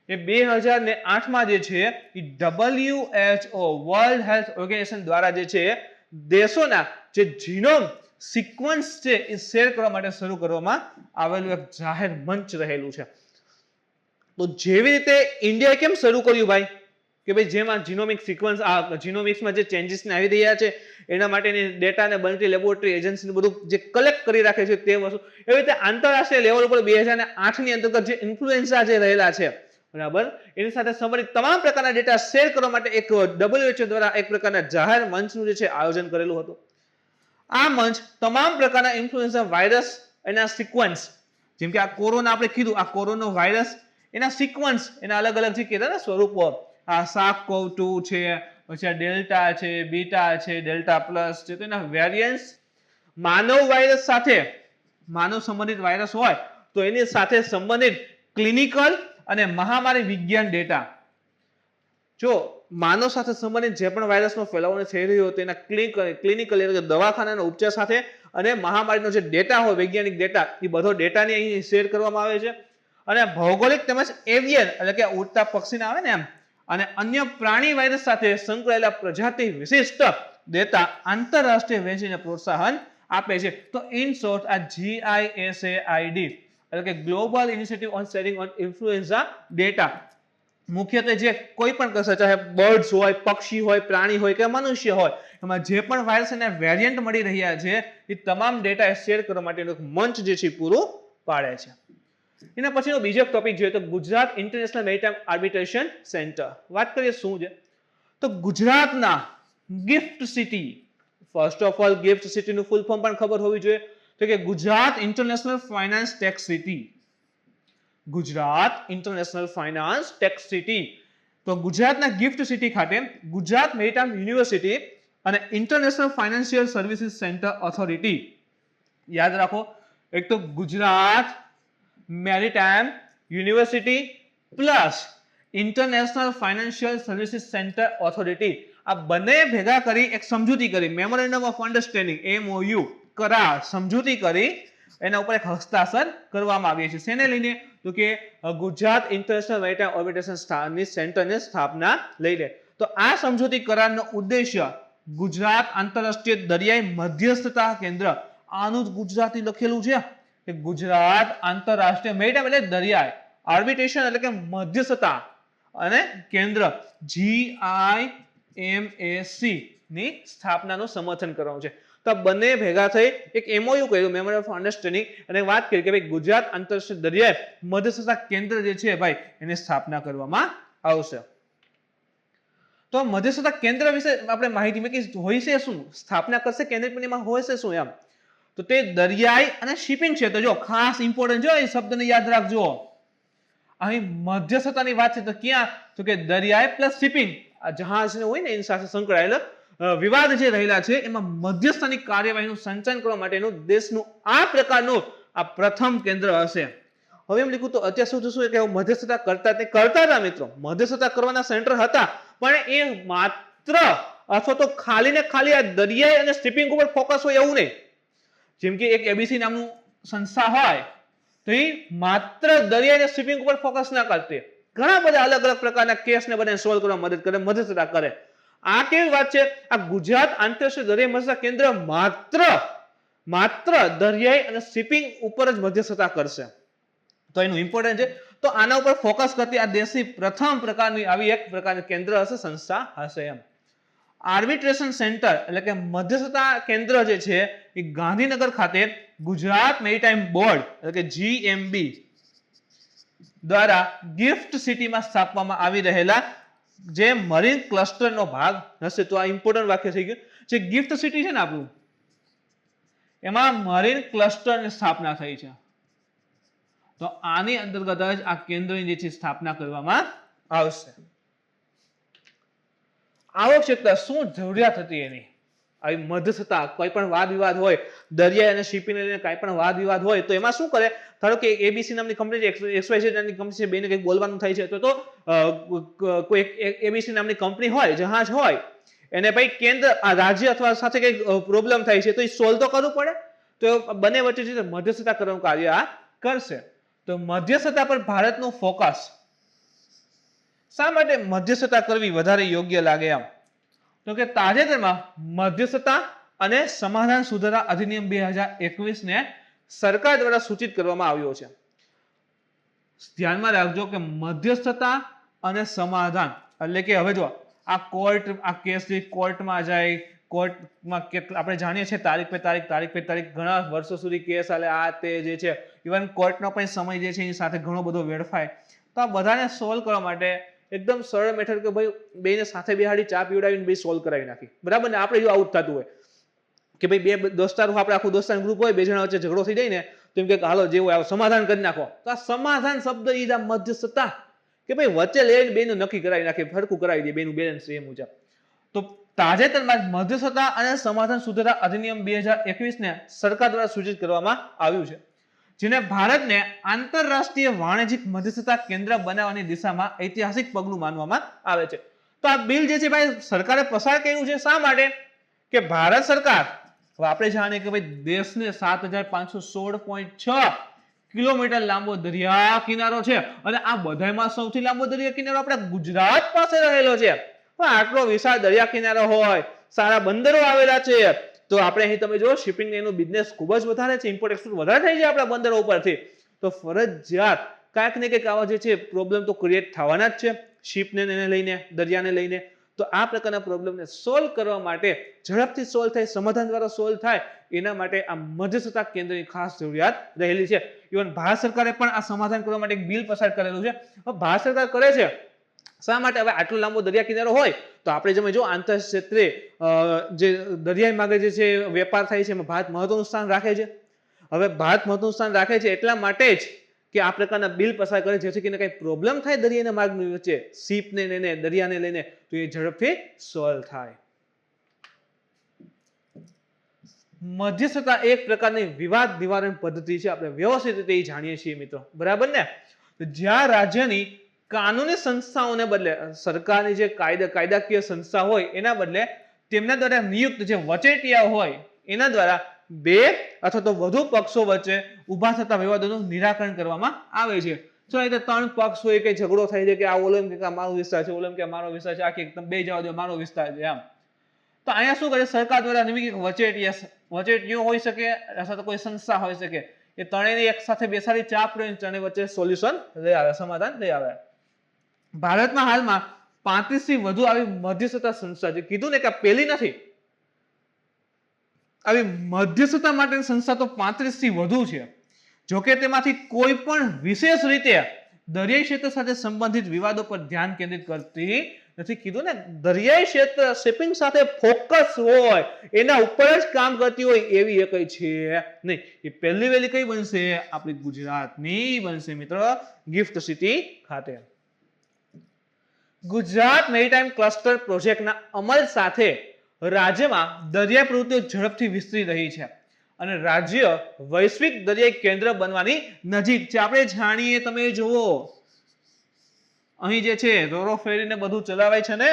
એ 2008માં જે છે એ WHO વર્લ્ડ હેલ્થ ઓર્ગેનાઇઝેશન દ્વારા જે છે દેશોના જે જીનોમ સિક્વન્સ છે એ શેર કરવા માટે શરૂ કરવામાં આવેલું એક જાહેર મંચ રહેલું છે. તો જેવી રીતે ઇન્ડિયાએ કેમ શરૂ કર્યું ભાઈ કે ભાઈ જેમાં જીનોમિક સિક્વન્સ, આ જીનોમિક્સમાં જે ચેન્જીસ ને આવી રહ્યા છે એના માટેની ડેટાને મલ્ટી લેબોરેટરી એજન્સી બધું જે કલેક્ટ કરી રાખે છે તે વસ્તુ, એવી રીતે આંતરરાષ્ટ્રીય લેવલ ઉપર 2008 ની અંતર્ગત જે ઇન્ફ્લુએન્ઝા જે રહેલા છે, બરાબર, એની સાથે સંબંધિત તમામ પ્રકારના ડેટા શેર કરવા માટે એક WHO દ્વારા એક પ્રકારના જાહેર મંચનું જે છે આયોજન કરેલું હતું. આ મંચ તમામ પ્રકારના ઇન્ફ્લુએન્ઝા વાયરસ એના સિક્વન્સ, જેમ કે આ કોરોના આપણે કીધું, આ કોરોના વાયરસ એના સિક્વન્સ, એના અલગ અલગ જે કીધા ને સ્વરૂપો, આ SARS-CoV-2 છે, પછી આ ડેલ્ટા છે, બીટા છે, ડેલ્ટા પ્લસ છે, તો એના વેરિયન્ટ્સ માનવ વાયરસ સાથે, માનવ સંબંધિત વાયરસ હોય તો એની સાથે સંબંધિત ક્લિનિકલ અને મહામારી વિજ્ઞાન ડેટા. જો માનવ સાથે સંબંધિત જે પણ વાયરસનો ફેલાવો થઈ રહ્યો હતો એના ક્લિનિકલ એટલે દવાખાનાના ઉપચાર સાથે અને મહામારીનો જે ડેટા હોય, વૈજ્ઞાનિક ડેટા, એ બધો ડેટાને અહીં શેર કરવામાં આવે છે. અને ભૌગોલિક તેમજ એવિયન એટલે કે ઉડતા પક્ષીના આવે ને એમ, અને અન્ય પ્રાણી વાયરસ સાથે સંકળાયેલા પ્રજાતિ વિશિષ્ટ ડેટા આંતરરાષ્ટ્રીય વહેંચીને પ્રોત્સાહન આપે છે. તો ઇન શોર્ટ આ GISAID એટલે કે global initiative on sharing on influenza data મુખ્યત્વે જે કોઈ પણ કશે, ચાહે બર્ડ્સ હોય, પક્ષી હોય, પ્રાણી હોય કે મનુષ્ય હોય, એમાં જે પણ વાયરસ અને વેરિયન્ટ મળી રહ્યા છે એ તમામ ડેટા શેર કરવા માટેનું એક મંચ જે છે પૂરું પાડે છે. એના પછીનો બીજો ટોપિક જોઈએ તો Gujarat International Maritime Arbitration Centre. વાત કરીએ શું છે તો ગુજરાતના GIFT City, first of all GIFT સિટીનું ફૂલ ફોર્મ પણ ખબર હોવી જોઈએ, તો કે Gujarat International Finance Tec City. Gujarat International Finance Tec City. તો ગુજરાતના ગિફ્ટ સિટી ખાતે ગુજરાત મેરીટાઈમ યુનિવર્સિટી અને International Financial Services Centre Authority. યાદ રાખો, એક તો Gujarat Maritime University plus International Financial Services Centre Authority, આ બંને ભેગા કરી એક સમજૂતી કરી, મેમોરેન્ડમ ઓફ અન્ડરસ્ટેન્ડિંગ MOU કરાર, સમજૂતી કરી એના ઉપર એક હસ્તાક્ષર કરવામાં આવી છે. શેને લઈને? તો કે ગુજરાત ઇન્ટરનેશનલ મેરીટાઈમ આર્બિટ્રેશન સેન્ટરની સ્થાપના લઈને. તો આ સમજૂતી કરારનો ઉદ્દેશ્ય ગુજરાત આંતરરાષ્ટ્રીય દરિયાઈ મધ્યસ્થતા કેન્દ્ર, આનું જ ગુજરાતી લખેલું છે, કે ગુજરાત આંતરરાષ્ટ્રીય મેરીટાઈમ એટલે દરિયાઈ, આર્બિટ્રેશન એટલે કે મધ્યસ્થતા, અને કેન્દ્ર GIMAC ની સ્થાપનાનું સમર્થન કરવાનું છે. તો આ બંને ભેગા થઈ એક MOU કર્યું, મેમોરેન્ડમ ઓફ અન્ડરસ્ટેન્ડિંગ, અને વાત કરી કે ભાઈ ગુજરાત આંતરરાષ્ટ્રીય દરિયાઈ મધ્યસ્થતા કેન્દ્ર જે છે ભાઈ એની સ્થાપના કરવામાં આવશે. તો મધ્યસ્થતા કેન્દ્ર વિશે આપણે માહિતી મેળવી કે હોય છે શું, સ્થાપના કરશે કેન્દ્ર, પણ એમાં હોય છે શું એમ. તો તે દરિયાઈ અને શિપિંગ છે. તો જો ખાસ ઇમ્પોર્ટન્ટ જો એ શબ્દને યાદ રાખજો. અહીં મધ્યસ્થતાની વાત છે તો ક્યાં, તો કે દરિયાઈ પ્લસ શિપિંગ, આ જહાજ હોય ને એની સાથે સંકળાયેલ વિવાદ જે રહેલા છે એમાં મધ્યસ્થની કાર્યવાહીનું સંચાલન કરવા માટેનું દેશનું આ પ્રકારનું આ પ્રથમ કેન્દ્ર હશે. હવે એમ લીધું તો અત્યાર સુધી શું કે મધ્યસ્થતા કરતા હતા મિત્રો, મધ્યસ્થતા કરવાના સેન્ટર હતા, પણ એ માત્ર અથવા તો ખાલી ને ખાલી આ દરિયાઈ અને શિપિંગ ઉપર ફોકસ હોય એવું નહીં. જેમ કે એક એબીસી નામનું સંસ્થા હોય તો એ માત્ર દરિયાઈ અને શિપિંગ ઉપર ફોકસ ના કરતી, ઘણા બધા અલગ અલગ પ્રકારના કેસને બધાને સોલ્વ કરવા મદદ કરે, મધ્યસ્થતા કરે. આ કેવી વાત છે, આ ગુજરાત આંતરરાષ્ટ્રીય દરિયાઈ મધ્યસ્થતા કેન્દ્ર માત્ર દરિયાઈ અને શિપિંગ ઉપર જ મધ્યસ્થતા કરશે. તો એનું ઇમ્પોર્ટન્ટ છે. તો આના ઉપર ફોકસ કરતી આ દેશની પ્રથમ પ્રકારની આવી એક પ્રકારની કેન્દ્ર હશે, સંસ્થા હશે એમ. આર્બિટ્રેશન સેન્ટર એટલે કે મધ્યસ્થતા કેન્દ્ર જે છે એ ગાંધીનગર ખાતે ગુજરાત મેરીટાઈમ બોર્ડ એટલે કે GMB દ્વારા ગિફ્ટ સિટીમાં સ્થાપવામાં આવી રહેલા જે મરીન ક્લસ્ટરનો ભાગ હશે. તો આ ઇમ્પોર્ટન્ટ વાક્ય થઈ ગયું. જે ગિફ્ટ સિટી છે ને આપણું, એમાં મરીન ક્લસ્ટરની સ્થાપના થઈ છે. તો આની અંતર્ગત જ આ કેન્દ્રની જે છે સ્થાપના કરવામાં આવશે. આવશ્યકતા શું જરૂરિયાત હતી એની, આવી મધ્યસ્થતા, કોઈ પણ વાદ વિવાદ હોય, દરિયાઈ અને શિપિંગ લઈને કોઈ પણ વાદ વિવાદ હોય તો એમાં શું કરે, ધારો કે એબીસી નામની કંપની છે, XYZ નામની કંપની છે, બેને કંઈક બોલવાનું થાય છે તો કોઈ એબીસી નામની કંપની હોય, જહાજ હોય, એને ભાઈ કેન્દ્ર રાજ્ય અથવા સાથે કંઈક પ્રોબ્લેમ થાય છે તો એ સોલ્વ તો કરવું પડે. તો બંને વચ્ચે છે મધ્યસ્થતા કરવાનું કાર્ય આ કરશે. તો મધ્યસ્થતા પર ભારતનું ફોકસ, શા માટે મધ્યસ્થતા કરવી વધારે યોગ્ય લાગે એમ, તો કે તાજેતરમાં મધ્યસ્થતા અને સમાધાન સુધારા અધિનિયમ 2021 ને સરકાર દ્વારા સૂચિત કરવામાં આવ્યો છે. ધ્યાનમાં રાખજો કે મધ્યસ્થતા અને સમાધાન એટલે કે હવે જો આ કોર્ટ, આ કેસ જે કોર્ટમાં જાય, કોર્ટમાં આપણે જાણીએ છીએ તારીખ પે તારીખ ઘણા વર્ષો સુધી કેસ હાલે, આ તે જે છે, ઇવન કોર્ટનો પણ સમય જે છે એની સાથે ઘણો બધો વેડફાય. તો આ બધાને સોલ્વ કરવા માટે એકદમ સરળ મેથડ કે ભાઈ બેને સાથે બેહાડી ચા પીવડાવીને બે સોલ્વ કરાવી નાખી, બરાબર ને. આપણે જો આવું થતું હોય કે ભાઈ બે દોસ્તારો, આપણે આખું દોસ્તાર ગ્રુપ હોય, બે જણા વચ્ચે ઝઘડો થઈ જાય ને તો એમ કે હાલો જે હોય સમાધાન કરી નાખો. તો આ સમાધાન શબ્દ ઈ જ મધ્યસ્થતા, કે ભાઈ વચ્ચે લઈને બેનું નક્કી કરાવી નાખે, ફરકું કરાવી દે, બેનું બેલેન્સ એ મુજબ. તો તાજેતરમાં મધ્યસ્થતા અને સમાધાન સુધારા અધિનિયમ 2021 ને સરકાર દ્વારા સૂચિત કરવામાં આવ્યું છે, જેને ભારતને આંતરરાષ્ટ્રીય વાણિજ્યિક મધ્યસ્થતા કેન્દ્ર બનાવવાની દિશામાં ઐતિહાસિક પગલું માનવામાં આવે છે. તો આ બિલ જે છે ભાઈ સરકારે પસાર કર્યું છે. શા માટે, કે ભારત સરકાર, આપણે જાણીએ કે ભાઈ દેશને 7516.6 કિલોમીટર લાંબો દરિયા કિનારો છે, અને આ બધામાં સૌથી લાંબો દરિયા કિનારો આપણે ગુજરાત પાસે રહેલો છે. આટલો વિશાળ દરિયા કિનારો હોય, સારા બંદરો આવેલા છે, તો આપણે અહીં તમે જો શિપિંગ એનું બિઝનેસ ખૂબ જ વધારે છે, ઇમ્પોર્ટ એક્સપોર્ટ વધારે થઈ જાય આપણા બંદરો ઉપરથી, તો ફરજિયાત કાંઈક ને કંઈક આવા જે છે પ્રોબ્લેમ તો ક્રિએટ થવાના જ છે, શિપને એને લઈને, દરિયાને લઈને. તો આ પ્રકારના પ્રોબ્લેમને સોલ્વ કરવા માટે, ઝડપથી સોલ્વ થાય, સમાધાન દ્વારા સોલ્વ થાય, એના માટે આ મધ્યસ્થતા કેન્દ્રની ખાસ જરૂરિયાત રહેલી છે. ઇવન ભારત સરકારે પણ આ સમાધાન કરવા માટે એક બિલ પસાર કરેલું છે. ભારત સરકાર કરે છે શા માટે, હવે આટલો લાંબો દરિયા કિનારો હોય તો આપણે જેમ જો આંતરક્ષેત્રે જે દરિયાઈ માર્ગે જે છે વેપાર થાય છે એમાં ભારત મહત્વનું સ્થાન રાખે છે. હવે ભારત મહત્વનું સ્થાન રાખે છે એટલા માટે જ કે આ પ્રકારના બિલ પસાર કરે, જેથી કરીને કંઈ પ્રોબ્લેમ થાય દરિયાના માર્ગની વચ્ચે, શિપને લઈને, દરિયાને લઈને, તો એ ઝડપથી સોલ્વ થાય. મધ્યસ્થતા એક પ્રકારની વિવાદ નિવારણ પદ્ધતિ છે, આપણે વ્યવસ્થિત રીતે જાણીએ છીએ મિત્રો, બરાબર ને. જ્યાં રાજ્યની કાનૂની સંસ્થાઓને બદલે સરકારની જે કાયદાકીય સંસ્થા હોય એના બદલે તેમના દ્વારા નિયુક્ત જે વચેટિયા હોય એના દ્વારા બે અથવા તો વધુ પક્ષો વચ્ચે ઉભા થતા વિવાદોનું નિરાકરણ કરવામાં આવે છે. જો એટલે ત્રણ પક્ષ હોય કે ઝઘડો થઈ જાય કે આ ઓલો એમ કે મારો વિસ્તાર છે, ઓલો એમ કે મારો વિસ્તાર છે, આ કે બે જવા દો મારો વિસ્તાર છે એમ. તો અહીંયા શું કરે, સરકાર દ્વારા નિયુક્ત વચેટિયો હોઈ શકે અથવા તો કોઈ સંસ્થા હોઈ શકે, એ ત્રણેયને એક સાથે બેસાડી ચા પીને ત્રણેય વચ્ચે સોલ્યુશન લઈ આવે, સમાધાન લઈ આવે. ભારતમાં હાલમાં 35 થી વધુ આવી મધ્યસ્થતા સંસ્થા છે. કીધું ને કે આ પહેલી નથી, આવી મધ્યસ્થતા માટેની સંસ્થા તો 35 થી વધુ છે. જોકે તેમાંથી કોઈ પણ વિશેષ રીતે દરિયાઈ ક્ષેત્ર સાથે સંબંધિત વિવાદો પર ધ્યાન કેન્દ્રિત કરતી નથી. કીધું ને દરિયાઈ ક્ષેત્ર શિપિંગ સાથે ફોકસ હોય, એના ઉપર જ કામ કરતી હોય એવી એ કઈ છે નહીં. એ પહેલી વહેલી કઈ બનશે? આપણી ગુજરાતની બનશે મિત્રો, ગિફ્ટ સિટી ખાતે. ગુજરાત મેરીટાઈમ ક્લસ્ટર પ્રોજેક્ટના અમલ સાથે રાજ્યમાં દરિયાઈ પ્રવૃત્તિઓ ઝડપથી વિસ્તરી રહી છે અને રાજ્ય વૈશ્વિક દરિયાઈ કેન્દ્ર બનવાની નજીક છે. આપણે જાણીએ, તમે જુઓ અહીં જે છે રોરો ફેરીને બધું ચલાવાય છે ને,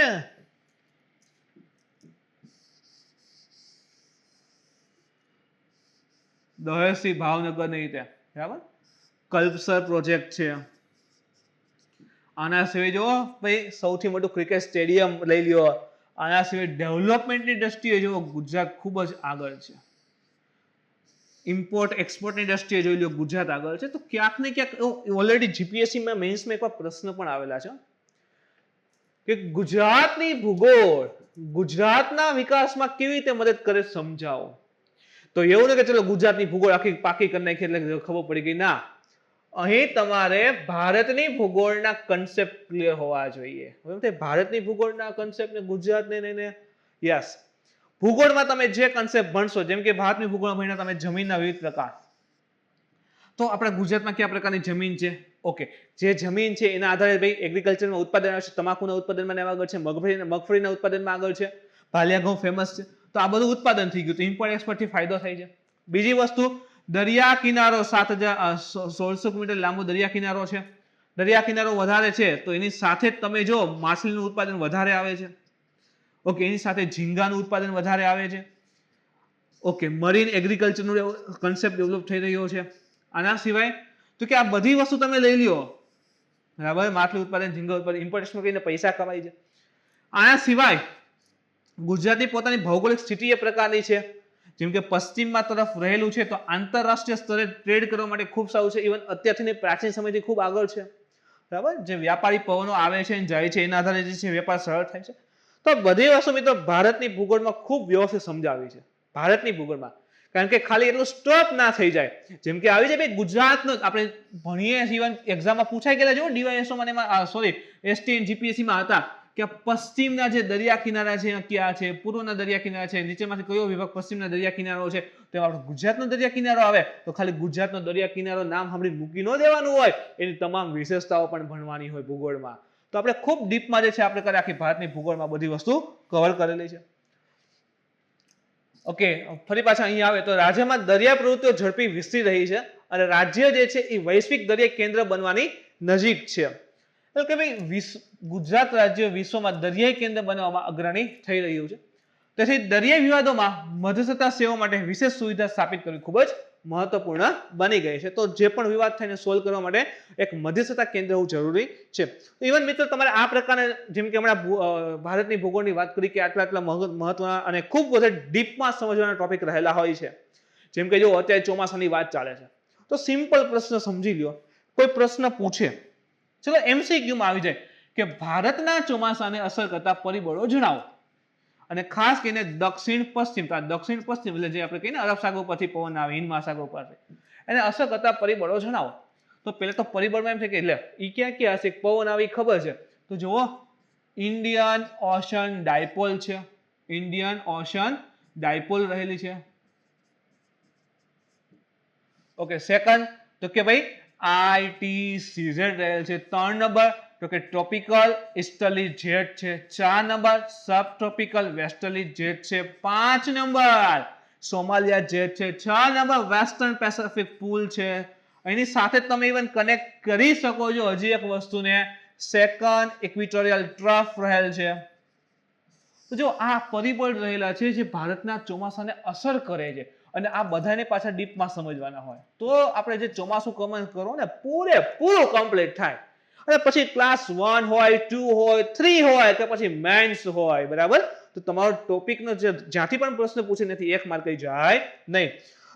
દહેજથી ભાવનગર ની રીતે, બરાબર. કલ્પસર પ્રોજેક્ટ છે. આના સિવાય જો ભાઈ સૌથી મોટું ક્રિકેટ સ્ટેડિયમ લઈ લ્યો. આના સિવાય ડેવલપમેન્ટની દ્રષ્ટિએ જો ગુજરાત ખૂબ જ આગળ છે. ઇમ્પોર્ટ એક્સપોર્ટની દ્રષ્ટિએ જોઈ લો ગુજરાત આગળ છે. તો ક્યાંક ને ક્યાંક ઓલરેડી જીપીએસસીમાં મેન્સમાં એકવાર પ્રશ્ન પણ આવેલા છે કે ગુજરાતની ભૂગોળ ગુજરાતના વિકાસમાં કેવી રીતે મદદ કરે સમજાવો. તો એવું નહીં કે ચલો ગુજરાતની ભૂગોળ આખી પાકી કરી નાખી એટલે ખબર પડી ગઈ. ના, અહીં તમારે ભારતની ભૂગોળના કન્સેપ્ટ ક્લિયર હોવા જોઈએ. ભારતની ભૂગોળના કન્સેપ્ટ ને ગુજરાતને લઈને, યસ, ભૂગોળમાં તમે જે કન્સેપ્ટ ભણશો, જેમ કે ભારતની ભૂગોળ ભણ્યા તમે જમીનના વિવિધ પ્રકાર, તો આપણા ગુજરાતમાં કયા પ્રકારની જમીન છે? ઓકે, જે જમીન છે એના આધારે ભાઈ એગ્રીકલ્ચરમાં ઉત્પાદન આવે છે. તમાકુના ઉત્પાદનમાં આગળ છે, મગફળીના ઉત્પાદનમાં આગળ છે, ભાલિયા ઘઉં ફેમસ છે. તો આ બધું ઉત્પાદન થઈ ગયું, તો ઇમ્પોર્ટ એક્સપોર્ટથી ફાયદો થાય છે. બીજી વસ્તુ, દરિયા કિનારો 1600 કિલોમીટર લાંબો દરિયા કિનારો છે. દરિયા કિનારો વધારે છે તો એની સાથે જ તમે જો માછલીનું ઉત્પાદન વધારે આવે છે. ઓકે, એની સાથે ઝીંગાનું ઉત્પાદન વધારે આવે છે. ઓકે, મરીન એગ્રીકલ્ચરનો કન્સેપ્ટ ડેવલપ થઈ રહ્યો છે. આના સિવાય તો કે આ બધી વસ્તુ તમે લઈ લ્યો, બરાબર, માછલી ઉત્પાદન, ઝીંગા ઉત્પાદન, ઇમ્પોર્ટેશન કરીને પૈસા કમાય છે. આના સિવાય ગુજરાતની પોતાની ભૌગોલિક સ્થિતિ એ પ્રકારની છે, જેમ કે પશ્ચિમમાં તરફ રહેલું છે તો આંતરરાષ્ટ્રીય સ્તરે ટ્રેડ કરવા માટે ખૂબ સારું છે. ઇવન અત્યારથી પ્રાચીન સમયથી ખૂબ આગળ છે, બરાબર. જે વ્યાપારી પવનો આવે છે અને જાય છે એના આધારે જે છે વેપાર સરળ થાય છે. તો બધી વસ્તુ મિત્રો ભારતની ભૂગોળમાં ખૂબ વ્યવસ્થિત સમજાવી છે. ભારતની ભૂગોળમાં, કારણ કે ખાલી એટલું સ્ટોપ ના થઈ જાય. જેમ કે આવી જાય ગુજરાતનો આપણે ભણીએ, ઇવન એક્ઝામમાં પૂછાઈ ગયેલા જો ડીવાયએસઓ માં, સોરી એસટી અને જીપીએસસી માં હતા કે પશ્ચિમના જે દરિયા કિનારા છે ક્યાં છે, પૂર્વના દરિયા કિનારા છે, નીચેમાંથી કયો વિભાગ પશ્ચિમના દરિયા કિનારો છે, તો આપણો ગુજરાતનો દરિયા કિનારો આવે તો ખાલી ગુજરાતનો દરિયા કિનારો નામ સાંભળી મૂકી ન દેવાનું હોય, એની તમામ વિશેષતાઓ પણ ભણવાની હોય ભૂગોળમાં. તો આપણે ખૂબ ડીપમાં જે છે આપણે આખી ભારતની ભૂગોળમાં બધી વસ્તુ કવર કરેલી છે. ઓકે, ફરી પાછા અહીંયા આવે તો રાજ્યમાં દરિયા પ્રવૃત્તિઓ ઝડપી વિસ્તરી રહી છે અને રાજ્ય જે છે એ વૈશ્વિક દરિયા કેન્દ્ર બનવાની નજીક છે. એટલે કે ભાઈ ગુજરાત રાજ્ય વિશ્વમાં દરિયાઈ કેન્દ્ર બનાવવામાં અગ્રણી થઈ રહ્યું છે. તેથી દરિયાઈ વિવાદોમાં મધ્યસ્થતા સેવા માટે વિશેષ સુવિધા સ્થાપિત કરવી ખૂબ જ મહત્વપૂર્ણ બની ગઈ છે. તો જે પણ વિવાદ થઈને સોલ્વ કરવા માટે એક મધ્યસ્થતા કેન્દ્ર હોવું જરૂરી છે. ઇવન મિત્રો તમારે આ પ્રકારના, જેમ કે હમણાં ભારતની ભૂગોળની વાત કરી કે આટલા મહત્વના અને ખૂબ વધારે ડીપમાં સમજવાના ટોપિક રહેલા હોય છે. જેમ કે જો અત્યારે ચોમાસાની વાત ચાલે છે તો સિમ્પલ પ્રશ્ન સમજી લ્યો. કોઈ પ્રશ્ન પૂછે, ચલો MCQ માં આવી જાય કે ભારતના ચોમાસાને અસર કરતા પરિબળો જણાવો, અને ખાસ કરીને દક્ષિણ પશ્ચિમ, દક્ષિણ પશ્ચિમ એટલે જે આપણે કહીએ ને અરબ સાગર પરથી પવન આવે, હિન્દ મહાસાગર પરથી, એને અસર કરતા પરિબળો જણાવો. તો પહેલા તો પરિબળમાં એમ છે કે એટલે એ ક્યાં હશે, પવન આવે ખબર છે. તો જુઓ, ઇન્ડિયન ઓશન ડાયપોલ છે, ઇન્ડિયન ઓશન ડાયપોલ રહેલી છે. ઓકે, સેકન્ડ તો કે ભાઈ ITCZ રહેલ છે. 3 નંબર તો કે ટ્રોપિકલ ઇસ્ટર્લી જેટ છે. 4 નંબર સબ ટ્રોપિકલ વેસ્ટર્લી જેટ છે. 5 નંબર સોમાલિયા જેટ છે. 6 નંબર વેસ્ટર્ન પેસિફિક પૂલ છે. એની સાથે તમે ઇવન કનેક્ટ કરી શકો છો હજી એક વસ્તુને, સેકન્ડ ઇક્વિટોરિયલ ટ્રફ રહેલ છે. તો જો આ પરિબળ રહેલા છે જે ભારતના ચોમાસાને અસર કરે છે, અને આ બધાને પાછા ડીપમાં સમજવાના હોય તો આપણે જે ચોમાસું કમેન્ટ કરો ને પૂરેપૂરું કમ્પ્લીટ થાય. અને પછી ક્લાસ 1 હોય, 2 હોય, 3 હોય કે પછી મેન્સ હોય, બરાબર. તો તમારો ટોપિકનો જ્યાંથી પણ પ્રશ્ન પૂછે નથી 1 માર્ક જાય નહીં.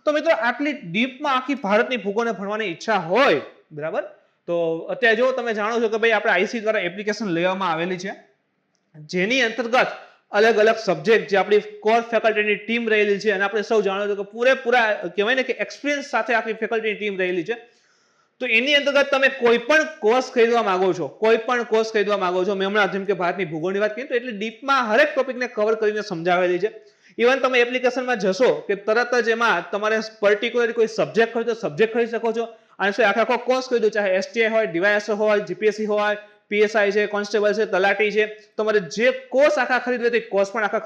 તો મિત્રો આટલી ડીપમાં આખી ભારતની ભૂગોળને ભણવાની ઈચ્છા હોય, બરાબર, તો અત્યારે જો તમે જાણો છો કે ભાઈ આપણે આઈસી દ્વારા એપ્લિકેશન લેવામાં આવેલી છે, જેની અંતર્ગત અલગ અલગ સબ્જેક્ટ જે આપણી કોર ફેકલ્ટીની ટીમ રહેલી છે, અને આપણે સૌ જાણો છો કે પૂરેપૂરા કહેવાય ને કે એક્સપિરિયન્સ સાથે આખી ફેકલ્ટીની ટીમ રહેલી છે. તો એની અંતર્ગત તમે કોઈ પણ કોર્સ ખરીદવા માંગો છો, કોઈ પણ કોર્સ ખરીદવા માંગો છો, મેં હમણાં જેમ કે ભારતની ભૂગોળની વાત કરી તો એટલે ડીપમાં હરેક ટોપિકને કવર કરીને સમજાવેલી છે. ઇવન તમે એપ્લિકેશનમાં જશો કે તરત જ એમાં તમારે પર્ટિક્યુલર કોઈ સબ્જેક્ટ હોય તો સબ્જેક્ટ ખરીદી શકો છો, અને આખો કોર્સ ખરીદો, ચાહે એસટીઆઈ હોય, ડીવાયએસઓ હોય, જીપીએસસી હોય, પીએસઆઈ છે, કોન્સ્ટેબલ છે, તલાટી છે, તમારે જે કોર્સ આખા ખરીદવો તે કોર્સ પણ આખા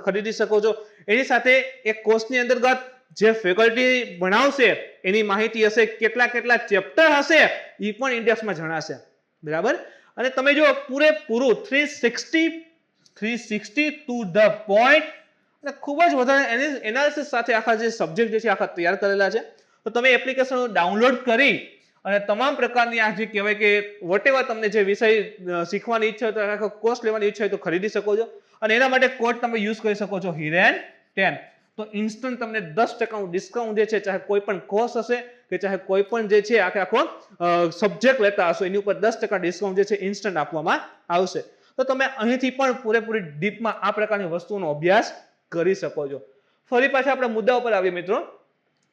ખરીદી શકો છો. એની સાથે એક કોર્સની અંતર્ગત જે ફેકલ્ટી ભણાવશે એની માહિતી હશે, કેટલા ચેપ્ટર હશે એ પણ ઇન્ડેક્સમાં જણાશે, બરાબર. અને તમે જો પૂરેપૂરું 360 ટુ ધ પોઈન્ટ અને ખૂબ જ વધારે એનાલિસિસ સાથે આખા જે સબ્જેક્ટ જે છે આખા તૈયાર કરેલા છે. તો તમે એપ્લિકેશન ડાઉનલોડ કરી અને તમામ પ્રકારની આ જે કહેવાય કે વોટેવર તમને જે વિષય શીખવાની ઈચ્છા હોય, આખો કોર્સ લેવાની ઈચ્છા હોય તો ખરીદી શકો છો. અને એના માટે કોડ તમે યુઝ કરી શકો છો HIREN10. તો ઇન્સ્ટન્ટ તમને 10% ડિસ્કાઉન્ટ જે છે, ચાહે કોઈ પણ કોર્સ હશે કે ચાહે કોઈ પણ જે છે આખો સબ્જેક્ટ લેતા હશો, એની ઉપર 10% ડિસ્કાઉન્ટ જે છે ઇન્સ્ટન્ટ આપવામાં આવશે. તો તમે અહીંથી પણ પૂરેપૂરી ડીપમાં આ પ્રકારની વસ્તુનો અભ્યાસ કરી શકો છો. ફરી પાછા આપણે મુદ્દા ઉપર આવીએ મિત્રો.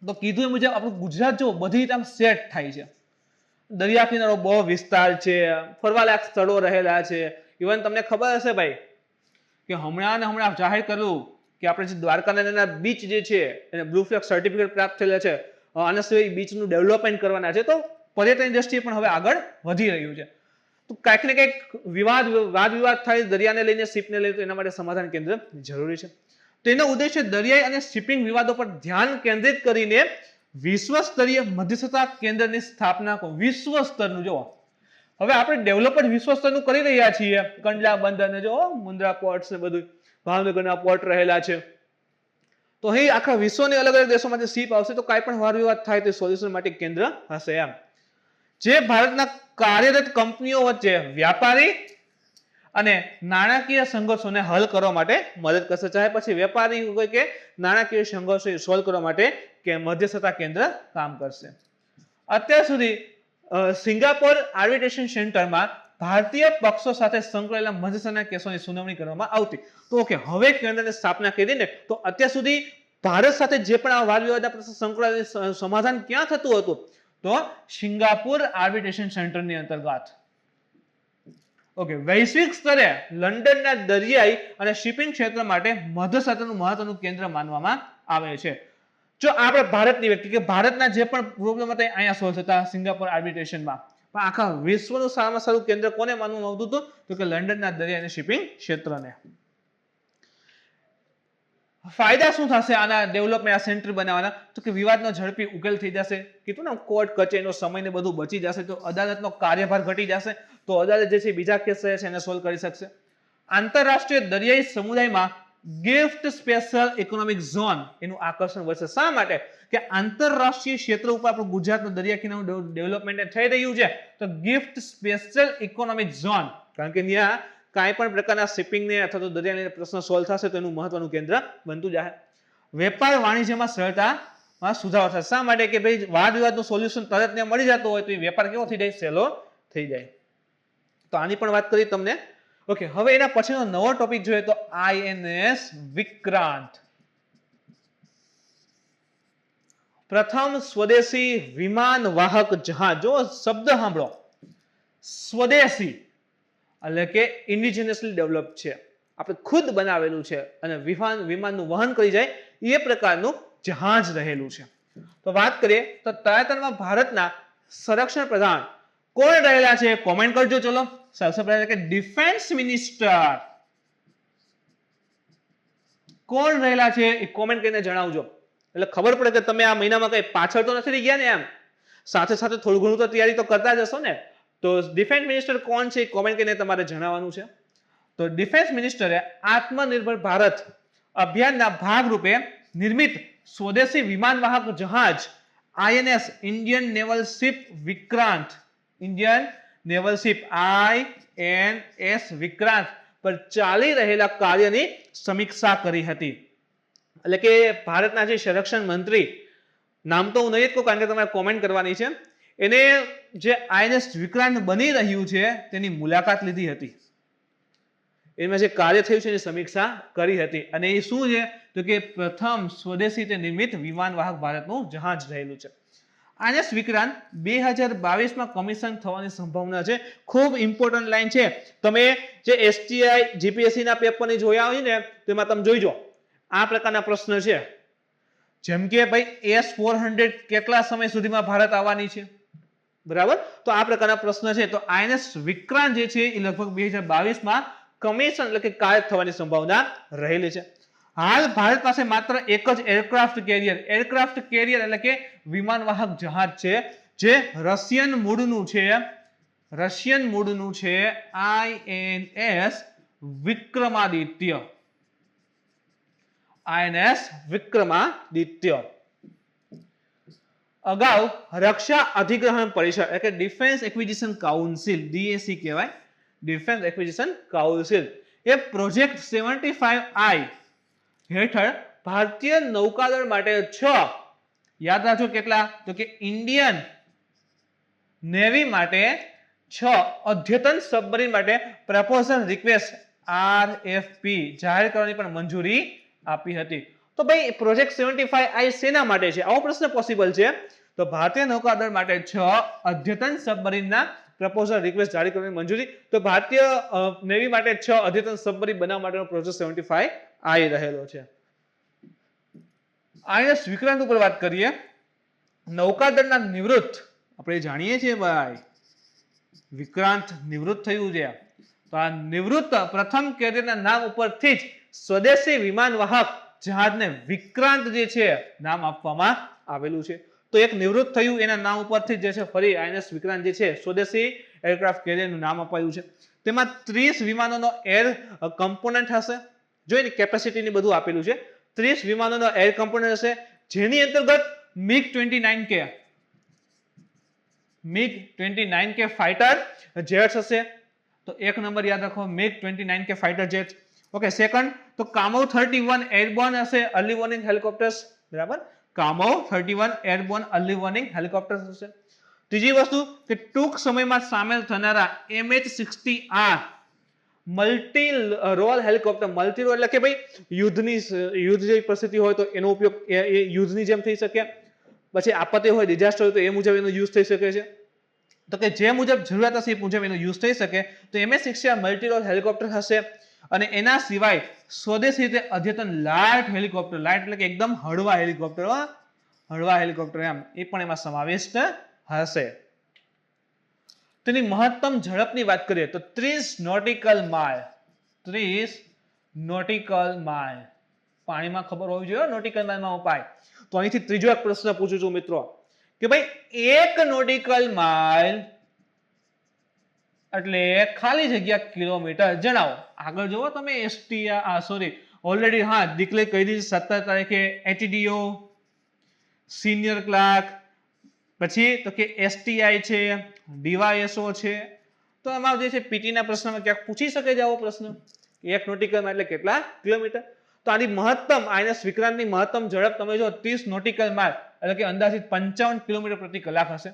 તો કીધું એ મુજબ આપણું ગુજરાત જો બધી રીતે સેટ થાય છે, દરિયા કિનારો બહુ વિસ્તાર છે, ફરવાલાયક સ્થળો રહેલા છે. ઇવન તમને ખબર હશે ભાઈ કે હમણાં જાહેર કર્યું કે આપણે જે દ્વારકાના બીચ જે છે એને બ્લુ ફ્લેગ સર્ટિફિકેટ પ્રાપ્ત થયેલા છે, આના સિવાય બીચનું ડેવલપમેન્ટ કરવાના છે. તો પર્યટન દ્રષ્ટિએ પણ હવે આગળ વધી રહ્યું છે. તો કંઈક ને કંઈક વાદ વિવાદ થાય દરિયાને લઈને, શિપને લઈને, તો એના માટે સમાધાન કેન્દ્ર જરૂરી છે. તેનો ઉદ્દેશ્ય દરિયાઈ અને શિપિંગ વિવાદો પર ધ્યાન કેન્દ્રિત કરીને વિશ્વ સ્તરીય મધ્યસ્થતા કેન્દ્રની સ્થાપના. વિશ્વ સ્તરનું જો હવે આપણે ડેવલપમેન્ટ વિશ્વ સ્તરનું કરી રહ્યા છીએ, કંડલા બંદર ને જો મુન્દ્રા પોર્ટ્સ ને બધું, ભાવનગરના પોર્ટ રહેલા છે. તો અહીં આખા વિશ્વની અલગ અલગ દેશોમાંથી શિપ આવશે, તો કાંઈ પણ વાદ વિવાદ થાય તે સોલ્યુશન માટે કેન્દ્ર હશે એમ. જે ભારતના કાર્યરત કંપનીઓ વચ્ચે વ્યાપારી અને નાણાકીય સંઘર્ષોને હલ કરવા માટે મદદ કરશે, ચાહે પછી વેપારી હોય કે નાણાકીય સંઘર્ષો સોલ્વ કરવા માટે કે મધ્યસ્થતા કેન્દ્ર કામ કરશે. અત્યાર સુધી સિંગાપોર આર્બિટ્રેશન સેન્ટરમાં ભારતીય પક્ષો સાથે સંકળાયેલા મધ્યસ્થના કેસોની સુનાવણી કરવામાં આવતી. તો ઓકે, હવે કેન્દ્રની સ્થાપના કરી ને, તો અત્યાર સુધી ભારત સાથે જે પણ આ વાદ વિવાદના પ્રશ્નો સંકળાયેલા સમાધાન ક્યાં થતું હતું? તો સિંગાપોર આર્બિટ્રેશન સેન્ટરની અંતર્ગત. ઓકે, વૈશ્વિક સ્તરે લંડનના દરિયાઈ અને શિપિંગ ક્ષેત્ર માટે મધ્યસ્થતાનું મહત્વનું કેન્દ્ર માનવામાં આવે છે. જો આપણે ભારતની વ્યક્તિ કે ભારતના જે પણ પ્રોબ્લેમ હતા અહીંયા સોલ્વ થતા સિંગાપોર આર્બિટ્રેશનમાં, પણ આખા વિશ્વનું સારામાં સારું કેન્દ્ર કોને માનવામાં આવતું હતું? તો કે લંડનના દરિયા અને શિપિંગ ક્ષેત્રને. ફાયદા શું થશે આના ડેવલપમેન્ટ, આ સેન્ટર બનાવવાના? તો કે વિવાદનો ઝડપી ઉકેલ થઈ જશે, કીધું ને કોર્ટ કચેરીનો સમય ને બધું બચી જશે, તો અદાલતનો કાર્યભાર ઘટી જશે, તો અદાલત જે છે બીજા કેસ છે એને સોલ્વ કરી શકશે. આંતરરાષ્ટ્રીય દરિયાઈ સમુદાયમાં ગિફ્ટ સ્પેશિયલ ઇકોનોમિક ઝોન એનું આકર્ષણ વધશે. શા માટે? કે આંતરરાષ્ટ્રીય ક્ષેત્ર ઉપર આપણું ગુજરાતનું દરિયા કિનારાનું ડેવલપમેન્ટ થઈ રહ્યું છે, તો ગિફ્ટ સ્પેશિયલ ઇકોનોમિક ઝોન, કારણ કે ત્યાં કાંઈ પણ પ્રકારના શિપિંગને અથવા તો દરિયાને પ્રશ્ન સોલ્વ થશે તો એનું મહત્વનું કેન્દ્ર બનતું જાય. વેપાર વાણિજ્યમાં સરળતામાં સુધારો થશે. શા માટે? કે ભાઈ વાદ વિવાદનું સોલ્યુશન તરત ને મળી જતું હોય તો એ વેપાર કેવો થઈ જાય? સહેલો થઈ જાય. તો આની પણ વાત કરી તમને. ઓકે, હવે એના પછીનો નવો ટોપિક જોઈએ તો INS વિક્રાંત, પ્રથમ સ્વદેશી વિમાન વાહક જહાજ. જો શબ્દ સાંભળો, સ્વદેશી એટલે કે ઇન્ડિજિનિયસલી ડેવલપ છે, આપણે ખુદ બનાવેલું છે, અને વિમાનનું વહન કરી જાય એ પ્રકારનું જહાજ રહેલું છે. તો વાત કરીએ તો તાજેતરમાં ભારતના સંરક્ષણ પ્રધાન કોણ રહેલા છે? કોમેન્ટ કરજો. ચલો, સૌથી પહેલા કે ડિફેન્સ મિનિસ્ટર કોણ રહેલા છે એ કોમેન્ટ કરીને જણાવજો, એટલે ખબર પડે કે તમે આ મહિનામાં કઈ પાછળ તો નથી રહી ગયા ને. એમ સાથે સાથે થોડું ઘણું તો તૈયારી તો કરતા જ હશો ને. તો ડિફેન્સ મિનિસ્ટર કોણ છે એ કોમેન્ટ કરીને તમારે જણાવવાનું છે. તો ડિફેન્સ મિનિસ્ટરે આત્મનિર્ભર ભારત અભિયાનના ભાગરૂપે નિર્મિત સ્વદેશી વિમાન વાહક જહાજ INS Indian naval ship Vikrant, Indian naval ship INS Vikrant પર ચાલી રહેલા કાર્યની સમીક્ષા કરી હતી. એટલે કે ભારતના જે સંરક્ષણ મંત્રી નામ તો હું નહીં જ કહું કારણ કે તમારે કોમેન્ટ કરવાની છે. એને જે INS વિક્રાંત બની રહ્યું છે તેની મુલાકાત લીધી હતી, એમાં જે કાર્ય થયું છે એની સમીક્ષા કરી હતી. અને એ શું છે તો કે પ્રથમ સ્વદેશી રીતે નિર્મિત વિમાન વાહક ભારતનું જહાજ રહેલું છે. INS વિક્રાંત 2022માં કમિશન થવાની સંભાવના છે. ખૂબ ઇમ્પોર્ટન્ટ લાઈન છે. તમે જે STI GPSC ના પેપરની જોયા હોય ને તેમાં તમે જોઈજો આ પ્રકારના પ્રશ્ન છે. જેમ કે ભાઈ S-400 કેટલા સમય સુધીમાં ભારત આવવાની છે, બરાબર? તો આ પ્રકારના પ્રશ્ન છે. તો INS વિક્રાંત જે છે એ લગભગ 2022માં કમિશન એટલે કે કાર્ય થવાની સંભાવના રહેલી છે. હાલ ભારત પાસે માત્ર એક જ એરક્રાફ્ટ કેરિયર એટલે કે વિમાન વાહક જહાજ છે જે રશિયન મૂળનું છે INS વિક્રમાદિત્ય. અગાઉ રક્ષા અધિગ્રહણ પરિષદ એટલે કે ડિફેન્સ એક્વિઝિશન કાઉન્સિલ DAC કહેવાય, ડિફેન્સ એક્વિઝિશન કાઉન્સિલ એ પ્રોજેક્ટ 75I હેઠળ ભારતીય નૌકાદળ માટે 6, યાદ રાખજો કેટલા, તો કે ઇન્ડિયન નેવી માટે 6 અદ્યતન સબમરીન માટે પ્રપોઝલ રિક્વેસ્ટ RFP જાહેર કરવાની પણ મંજૂરી આપી હતી. તો ભાઈ પ્રોજેક્ટ 75I શેના માટે છે? આવો પ્રશ્ન પોસિબલ છે. તો ભારતીય નૌકાદળ માટે 6 અદ્યતન સબમરીનના પ્રપોઝલ રિક્વેસ્ટ જારી કરવાની મંજૂરી. તો ભારતીય નેવી માટે 6 અદ્યતન સબમરીન બનાવવા માટેનો પ્રોજેક્ટ 75I રહેલો છે. INS વિક્રાંત ઉપર વાત કરીએ. નૌકાદળના નિવૃત્ત આપણે જાણીએ છીએ ભાઈ વિક્રાંત નિવૃત્ત થયું છે. તો આ નિવૃત્ત પ્રથમ કેરિયરના નામ ઉપરથી જ સ્વદેશી વિમાન વાહક જહાજને વિક્રાંત જે છે નામ આપવામાં આવેલું છે. તો એક નિવૃત્ત થયું એના નામ ઉપરથી જે છે ફરી INS વિક્રાંત જે છે સ્વદેશી એરક્રાફ્ટ કેરિયરનું નામ અપાયું છે. તેમાં 30 વિમાનોનો એર કમ્પોનન્ટ હશે. જો એની કેપેસિટીની બધું આપેલું છે. 30 વિમાનોનો એર કમ્પોનન્ટ હશે જેની અંતર્ગત MiG-29K ફાઇટર જેટ્સ હશે. તો એક નંબર યાદ રાખો MiG-29K fighter jets. Okay, second તો કામો 31 એરબોર્ન હશે અર્લી વોર્નિંગ હેલિકોપ્ટર્સ, બરાબર? કામો 31 એરબોર્ન અર્લી વોર્નિંગ હેલિકોપ્ટર્સ હશે. ત્રીજી વસ્તુ કે ટૂંક સમયમાં સામેલ થનારા MH-60R multi role helicopter. Multi role એટલે કે ભાઈ યુદ્ધ જેવી પરિસ્થિતિ હોય તો એનો ઉપયોગ એ યુદ્ધની જેમ થઈ શકે, પછી આપત્તિ હોય ડિઝાસ્ટર હોય તો એ મુજબ એનો યુઝ થઈ શકે છે. તો કે જે મુજબ જરૂરિયાત હશે એ મુજબ એનો યુઝ થઈ શકે. તો MH-60R મલ્ટી રોલ હેલિકોપ્ટર હશે. અને એના સિવાય સ્વદેશી રીતે અદ્યતન લાઇટ હેલિકોપ્ટર, લાઇટ એટલે કે એકદમ હળવા હેલિકોપ્ટર એમ, એ પણ એમાં સમાવિષ્ટ હશે. તેની મહત્તમ ઝડપની વાત કરીએ તો 30 નોટિકલ માઇલ. પાણીમાં ખબર હોવી જોઈએ નોટિકલ માઇલમાં ઉપાય. તો અહીંથી ત્રીજો એક પ્રશ્ન પૂછું છું મિત્રો કે ભાઈ 1 નોટિકલ માઇલ એટલે ખાલી જગ્યા કિલોમીટર જણાવો. આગળ જોવો તમે ઓલરેડી ડિક્લેર કરી દીધી 17 તારીખે HDO સિનિયર ક્લાર્ક, પછી તો કે STI છે, DYSO છે. તો એમાં જે છે PT ના પ્રશ્નમાં ક્યાંક પૂછી શકે છે આવો પ્રશ્ન 1 નોટિકલ માઇલ એટલે કેટલા કિલોમીટર. તો આની મહત્તમ INS વિક્રાંતની મહત્તમ ઝડપ તમે જો 30 નોટિકલ માઇલ એટલે કે અંદાજિત 55 કિલોમીટર પ્રતિ કલાક હશે.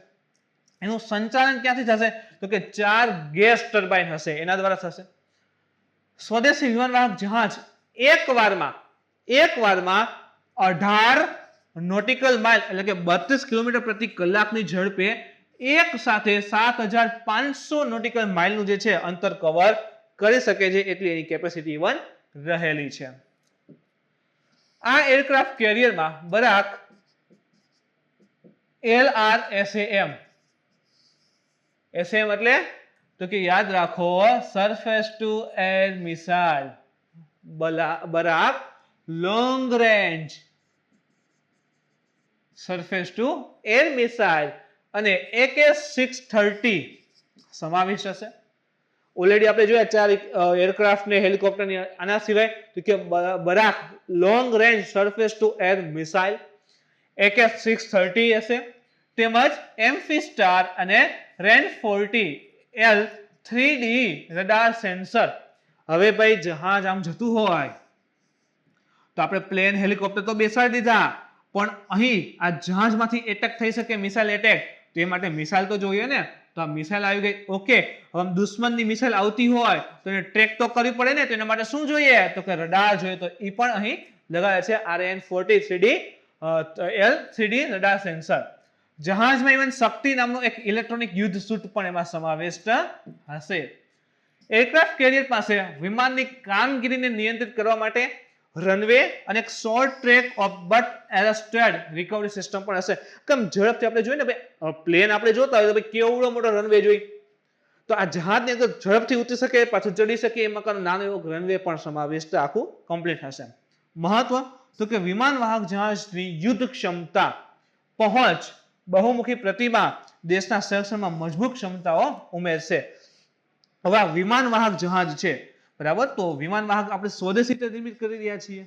એનું સંચાલન ક્યાંથી થશે તો કે 4 ગેસ ટર્બાઇન હશે એના દ્વારા થશે. સ્વદેશી વિમાન વાહક જહાજ એક વારમાં 18 નોટિકલ માઇલ એટલે કે 32 કિલોમીટર પ્રતિ કલાકની ઝડપે એક સાથે 7500 નોટિકલ માઇલનું જે છે અંતર કવર કરી શકે છે એટલી એની કેપેસિટી રહેલી છે. આ એરક્રાફ્ટ કેરિયરમાં બરાક LRSAM એટલે તો કે યાદ રાખો surface to air missile, Barak long range surface to air missile અને AK-630 સમાવિષ્ટ હશે. ઓલરેડી આપણે જોયા 4 એરક્રાફ્ટ ને હેલિકોપ્ટર ની. આના સિવાય તો કે Barak long range surface to air missile AK-630 હશે. તેમજ એમ્ફીસ્ટાર અને રેન 40L 3D રડાર સેન્સર. હવે ભાઈ જહાજ આમ જતું હોય તો આપણે પ્લેન હેલિકોપ્ટર તો બેસાડી દીધા, પણ અહીં આ જહાજમાંથી એટેક થઈ શકે, મિસાઇલ એટેક, તો એ માટે મિસાઇલ તો જોઈએ ને. તો આ મિસાઇલ આવી ગઈ. ઓકે, હવે દુશ્મનની મિસાઇલ આવતી હોય તો એને ટ્રેક તો કરવી પડે ને. તો એના માટે શું જોઈએ? તો કે રડાર જોઈએ. તો એ પણ અહીં લગાવે છે RN40 3D L3D radar sensor. જહાજમાં ઇવન શક્તિ નામનું એક ઇલેક્ટ્રોનિક યુદ્ધ સૂટ પણ એમાં સમાવિષ્ટ હશે. એરક્રાફ્ટ કેરિયર પાસે વિમાનની કામગીરીને નિયંત્રિત કરવા માટે રનવે અને એક short take off but arrested recovery system પણ હશે. કેમ ઝડપથી આપણે જોઈએ ને ભાઈ, પ્લેન આપણે જોતા હોય તો ભાઈ કેવડો મોટો રનવે જોઈ, તો આ જહાજની અંદર ઝડપથી ઉતરી શકે, પાછું ચડી શકે, એમાં નાનો એવો રનવે પણ સમાવિષ્ટ આખું કમ્પ્લીટ હશે. મહત્વ તો કે વિમાન વાહક જહાજની યુદ્ધ ક્ષમતા, પહોંચ, બહુમુખી પ્રતિમા દેશના સંરક્ષણમાં મજબૂત ક્ષમતાઓ ઉમેરશે. હવે આ વિમાન વાહક જહાજ છે, બરાબર, તો વિમાન વાહક આપણે સ્વદેશી રીતે નિર્મિત કરી રહ્યા છીએ.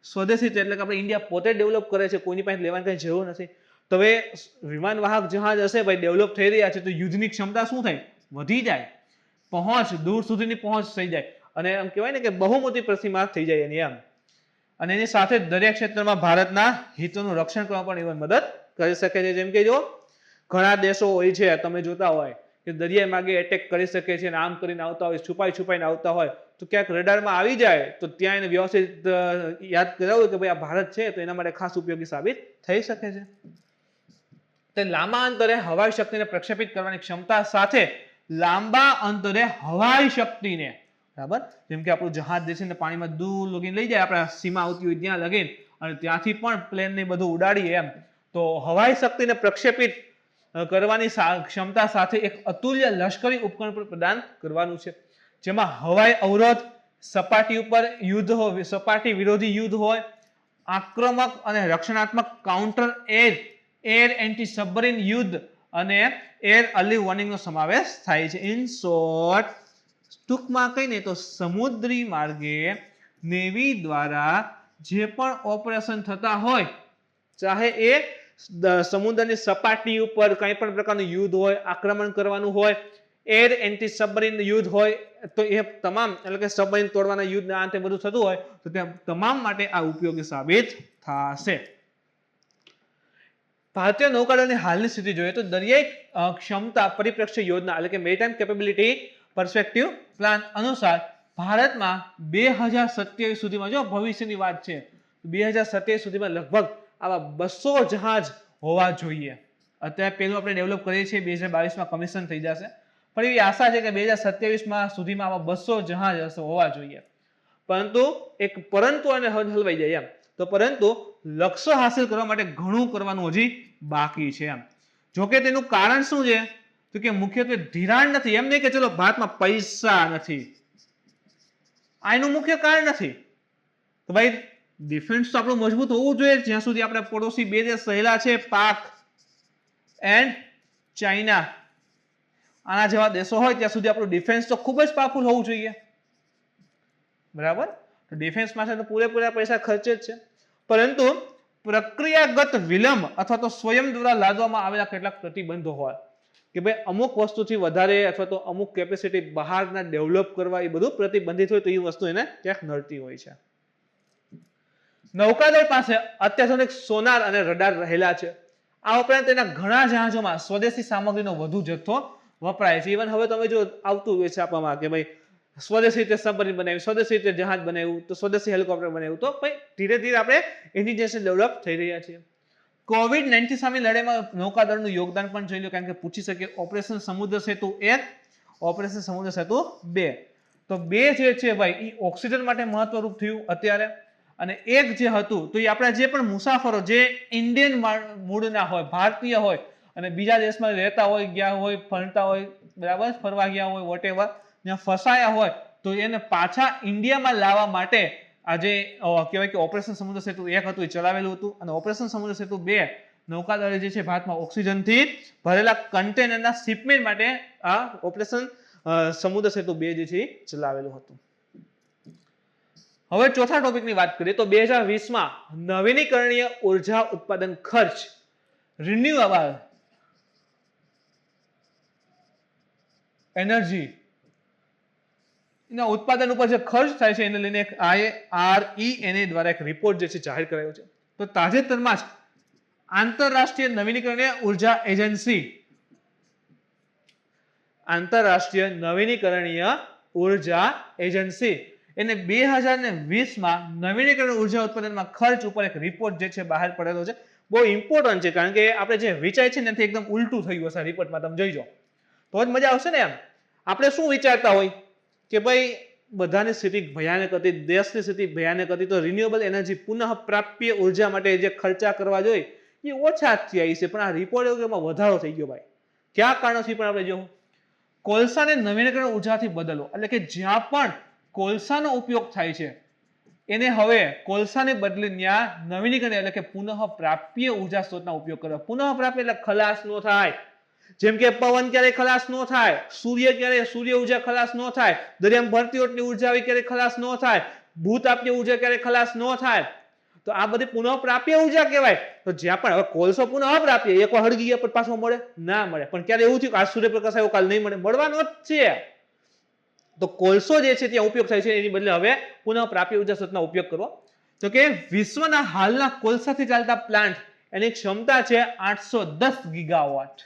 સ્વદેશી એટલે કે આપણે ઇન્ડિયા પોતે ડેવલપ કરે છે, કોઈની પાસે લેવાની કઈ જરૂર નથી. તો હવે વિમાન વાહક જહાજ હશે ભાઈ, ડેવલપ થઈ રહ્યા છે, તો યુદ્ધની ક્ષમતા શું થાય? વધી જાય. પહોંચ, દૂર સુધીની પહોંચ થઈ જાય, અને એમ કહેવાય ને કે બહુમતી પ્રતિમા થઈ જાય એની એમ. અને એની સાથે દરિયા ક્ષેત્રમાં ભારતના હિતોનું રક્ષણ કરવામાં પણ મદદ કરી શકે છે. જેમ કે જો ઘણા દેશો હોય છે, તમે જોતા હોય કે દરિયા માર્ગે એટેક કરી શકે છે, આમ કરીને આવતા હોય, છુપાઈને આવતા હોય, તો ક્યાંક રડારમાં આવી જાય તો ત્યાં એને વ્યવસ્થિત યાદ કરાવું કે ભાઈ આ ભારત છે, તો એના માટે ખાસ ઉપયોગી સાબિત થઈ શકે છે. તે લાંબા અંતરે હવાઈ શક્તિને પ્રક્ષેપિત કરવાની ક્ષમતા સાથે લાંબા અંતરે હવાઈ શક્તિને, બરાબર, જેમ કે આપણું જહાજ જે છે ને પાણીમાં દૂર લગીને લઈ જાય, આપણા સીમા આવતી હોય ત્યાં લગીને, અને ત્યાંથી પણ પ્લેન ને બધું ઉડાડીએ એમ, તો હવાઈ શક્તિને પ્રક્ષેપિત કરવાની ક્ષમતા સાથે એક અતુલ્ય લશ્કરી ઉપકરણ પણ પ્રદાન કરવાનું છે, જેમાં હવાઈ અવરોધ, સપાટી ઉપર યુદ્ધ હોય, સપાટી વિરોધી યુદ્ધ હોય, આક્રમક અને રક્ષણાત્મક કાઉન્ટર એર એન્ટી સબમરીન યુદ્ધ અને એર અર્લી વોર્નિંગ નો સમાવેશ થાય છે. ઇન શોર્ટ, ટૂંકમાં કહીને તો સમુદ્રી માર્ગે નેવી દ્વારા જે પણ ઓપરેશન થતા હોય, ચાહે એ સમુદ્રની સપાટી ઉપર કંઈ પણ પ્રકારનું યુદ્ધ હોય, આક્રમણ કરવાનું હોય, એર એન્ટી સબમરીન યુદ્ધ હોય, તો એ તમામ, એટલે કે સબમરીન તોડવાના યુદ્ધના અંતે બધું થતું હોય, તો ત્યાં તમામ માટે આ ઉપયોગી સાબિત થશે. ભારતીય નૌકાદળની હાલની સ્થિતિ જોઈએ તો દરિયાઈ ક્ષમતા પરિપ્રેક્ષ્ય યોજના, એટલે કે મેરીટાઇમ કેપેબિલિટી પર્સપેક્ટિવ પ્લાન અનુસાર ભારતમાં 2027 સુધીમાં, જો ભવિષ્યની વાત છે, 2027 સુધીમાં લગભગ આવા 200 જહાજ હોવા જોઈએ. અત્યારે પેલું આપણે ડેવલપ કરીએ છીએ, 2022માં કમિશન થઈ જશે, પણ એવી આશા છે કે 2027 સુધીમાં આવા 200 જહાજ હોવા જોઈએ. પરંતુ અને હલવાઈ જાય એમ, તો પરંતુ લક્ષ્ય હાંસલ કરવા માટે ઘણું કરવાનું હજી બાકી છે એમ. જોકે તેનું કારણ શું છે? તો કે મુખ્યત્વે ધિરાણ નથી. એમ નહીં કે ચલો ભારતમાં પૈસા નથી, આ એનું મુખ્ય કારણ નથી. તો ભાઈ ડિફેન્સ તો આપણું મજબૂત હોવું જોઈએ. જ્યાં સુધી આપણે પડોશી બે દેશ રહેલા છે, પાક એન્ડ ચાઇના, આના જેવા દેશો હોય ત્યાં સુધી આપણું ડિફેન્સ તો ખૂબ જ પાવરફુલ હોવું જોઈએ, બરાબર. તો ડિફેન્સ માટે તો પૂરેપૂરા પૈસા ખર્ચે જ છે, પરંતુ પ્રક્રિયાગત વિલંબ અથવા તો સ્વયં દ્વારા લાદવામાં આવેલા કેટલાક પ્રતિબંધો હોય કે ભાઈ અમુક વસ્તુથી વધારે અથવા તો અમુક કેપેસિટી બહારના ડેવલપ કરવા, એ બધું પ્રતિબંધિત હોય તો એ વસ્તુ એને ક્યાંક નડતી હોય છે. નૌકાદળ પાસે અત્યાધુનિક સોનાર અને રડાર રહેલા છે. આ ઉપરાંત તેના ઘણા જહાજોમાં સ્વદેશી સામગ્રીનો વધુ જથ્થો વપરાય છે. ઇવન હવે તમે જો આવતું હોય છે આપવામાં કે ભાઈ સ્વદેશી રીતે સબમરીન બનાવ્યું, સ્વદેશી રીતે જહાજ બનાવ્યું, તો સ્વદેશી હેલિકોપ્ટર બનાવ્યું, તો ભાઈ ધીરે ધીરે આપણે ઇન્ડિજિનસ ડેવલપ થઈ રહ્યા છીએ. COVID-19 સામે લડાઈમાં નૌકાદળનું યોગદાન પણ જોઈ લો, કારણ કે પૂછી શકે. ઓપરેશન સમુદ્ર સેતુ 1, ઓપરેશન સમુદ્ર સેતુ 2. તો 2 જે છે ભાઈ એ ઓક્સિજન માટે મહત્વરૂપ થયું અત્યારે, અને 1 જે હતું તો એ આપણા જે પણ મુસાફરો જે ઇન્ડિયન મૂળના હોય, ભારતીય હોય, અને બીજા દેશમાં રહેતા હોય, ગયા હોય, ફરતા હોય, બરાબર, ફરવા ગયા હોય, વોટેવર, ત્યાં ફસાયા હોય, તો એને પાછા ઇન્ડિયામાં લાવવા માટે આજે કહેવાય કે ઓપરેશન સમુદ્ર સેતુ 1 હતું એ ચલાવેલું હતું, અને ઓપરેશન સમુદ્ર સેતુ 2 નૌકાદળે જે છે ભારતમાં ઓક્સિજનથી ભરેલા કન્ટેનરના શિપમેન્ટ માટે આ ઓપરેશન સમુદ્ર સેતુ 2 જે છે ચલાવેલું હતું. હવે ચોથા ટોપિકની વાત કરીએ તો 2020માં નવીનીકરણીય ઉર્જા ઉત્પાદન ખર્ચ, રિન્યુએબલ એનર્જી એના ઉત્પાદન ઉપર જે ખર્ચ થાય છે એને લઈને એક IRENA દ્વારા એક રિપોર્ટ જે છે જાહેર કરાયો છે. તો તાજેતરમાં જ આંતરરાષ્ટ્રીય નવીનીકરણીય ઉર્જા એજન્સી આંતરરાષ્ટ્રીય નવીનીકરણીય ઉર્જા એજન્સી એને 2020માં નવીનીકરણીય ઉર્જા ઉત્પાદનમાં ખર્ચ ઉપર એક રિપોર્ટ જે છે બહાર પડેલો છે. બહુ ઇમ્પોર્ટન્ટ છે કારણ કે આપણે જે વિચાર છે ને એનાથી એકદમ ઉલટું થયું હશે રિપોર્ટમાં, તમે જોઈજો તો જ મજા આવશે ને. એમ આપણે શું વિચારતા હોય કે ભાઈ બધાની સ્થિતિ ભયાનક હતી, દેશની સ્થિતિ ભયાનક હતી, તો રિન્યુએબલ એનર્જી પુનઃ પ્રાપ્ય ઉર્જા માટે જે ખર્ચા કરવા જોઈએ એ ઓછા થયા છે, પણ આ રિપોર્ટ એવું કે એમાં વધારો થઈ ગયો ભાઈ. કયા કારણોથી પણ આપણે જોવું, કોલસાને નવીનીકરણ ઉર્જાથી બદલો, એટલે કે જ્યાં પણ કોલસાનો ઉપયોગ થાય છે એને હવે કોલસાને બદલે ત્યાં નવીનીકરણ એટલે કે પુનઃ પ્રાપ્ય ઉર્જા સ્ત્રોતનો ઉપયોગ કરો. પુનઃ પ્રાપ્ય એટલે ખલાસ ન થાય. જેમ કે પવન ક્યારે ખલાસ ન થાય, સૂર્ય ઉર્જા ખલાસ ન થાય, દરિયામાં ભરતી ઓટની ઉર્જા ક્યારે ખલાસ ન થાય, ભૂતાપીય ઉર્જા ક્યારે ખલાસ ન થાય. તો આ બધી પુનઃ પ્રાપ્ય ઉર્જા કહેવાય. તો જ્યાં પણ હવે કોલસો પુનઃ પ્રાપ્ય, એક વાર હળગી ગયા પાછો મળે ના મળે, પણ ક્યારે એવું થયું કે આ સૂર્યપ્રકાશ આવ્યો કાલ નહીં મળે, મળવાનો જ છે. તો કોલસો જે છે ત્યાં ઉપયોગ થાય છે, એની બદલે હવે પુનઃ પ્રાપ્ય ઉર્જા સ્ત્રોતનો ઉપયોગ કરવો. તો કે વિશ્વના હાલના કોલસાથી ચાલતા પ્લાન્ટ એની ક્ષમતા છે 810 ગીગાવોટ,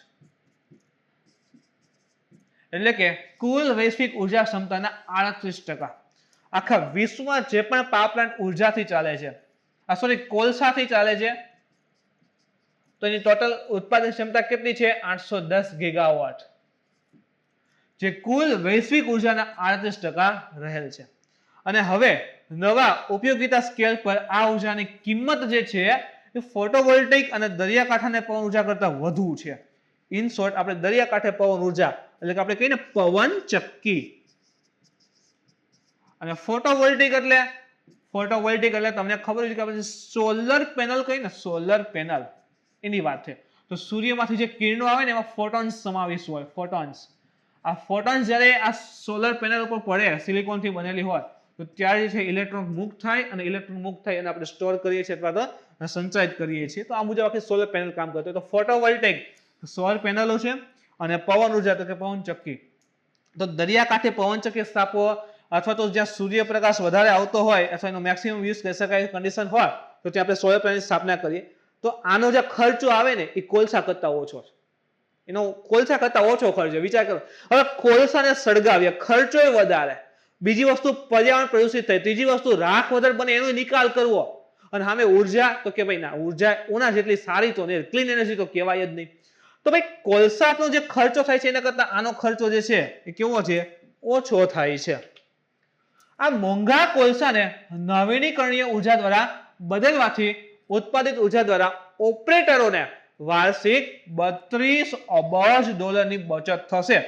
એટલે કે કુલ વૈશ્વિક ઉર્જા ક્ષમતાના 38%. આખા વિશ્વમાં જે પણ પાવર પ્લાન્ટ ઉર્જાથી ચાલે છે, કોલસાથી ચાલે છે, તો એની ટોટલ ઉત્પાદન ક્ષમતા કેટલી છે? 810 ગીગાવોટ, જે કુલ વૈશ્વિક ઉર્જાના 38% રહેલ છે. અને હવે નવા ઉપયોગિતા સ્કેલ પર આ ઉર્જાની કિંમત જે છે એ ફોટોવોલ્ટેઇક અને દરિયાકાંઠાને પવન ઉર્જા કરતા વધુ છે. ઇન શોર્ટ આપણે દરિયાકાંઠે પવન ઉર્જા એટલે કે આપણે કહીએ ને પવન ચક્કી, અને ફોટોવોલ્ટેઇક એટલે તમને ખબર છે કે આપણે સોલર પેનલ કહીએ ને, સોલર પેનલ એની વાત છે. તો સૂર્યમાંથી જે કિરણો આવે ને એમાં ફોટોન્સ સમાવેશ હોય, ફોટોન્સ. આ ફોટોન્સ જ્યારે આ સોલર પેનલ ઉપર પડે, સિલિકોનથી બનેલી હોય, તો ત્યારે જે છે ઇલેક્ટ્રોન મુક્ત થાય, અને ઇલેક્ટ્રોન મુક્ત થાય અને આપણે સ્ટોર કરીએ છીએ અથવા તો સંચયિત કરીએ છીએ. તો આ મુજબ આખી સોલર પેનલ કામ કરતો હોય. તો ફોટોવોલ્ટેઇક સૌર પેનલો છે, અને પવન ઉર્જા તો કે પવન ચક્કી. તો દરિયાકાંઠે પવન ચક્કી સ્થાપવો, અથવા તો જ્યાં સૂર્યપ્રકાશ વધારે આવતો હોય અથવા એનો મેક્સિમમ યુઝ કરી શકાય કન્ડિશન હોય તો ત્યાં આપણે સોલર પેનલની સ્થાપના કરીએ. તો આનો જે ખર્ચો આવે ને એ કોલસા કરતા ઓછો છે, એનો કોલસા કરતા ઓછો ખર્ચ છે. વિચાર કરો, હવે કોલસાને સળગાવીએ, ખર્ચો વધારે, બીજી વસ્તુ પર્યાવરણ પ્રદૂષિત થાય, ત્રીજી વસ્તુ રાખ વધારે બને એનો નિકાલ કરવો, અને સામે ઉર્જા તો કે ભાઈ ના, ઉર્જા ઓના જેટલી સારી તો નહીં, ક્લીન એનર્જી તો કહેવાય જ નહીં. તો ભાઈ કોલસાનો જે ખર્ચો થાય છે એના કરતા આનો ખર્ચો જે છે એ કેવો છે? ઓછો થાય છે. આ મોંઘા કોલસાને નવીનીકરણીય ઉર્જા દ્વારા બદલવાથી ઉત્પાદિત ઉર્જા દ્વારા ઓપરેટરોને વાર્ષિક $32 અબજ બચત થશે.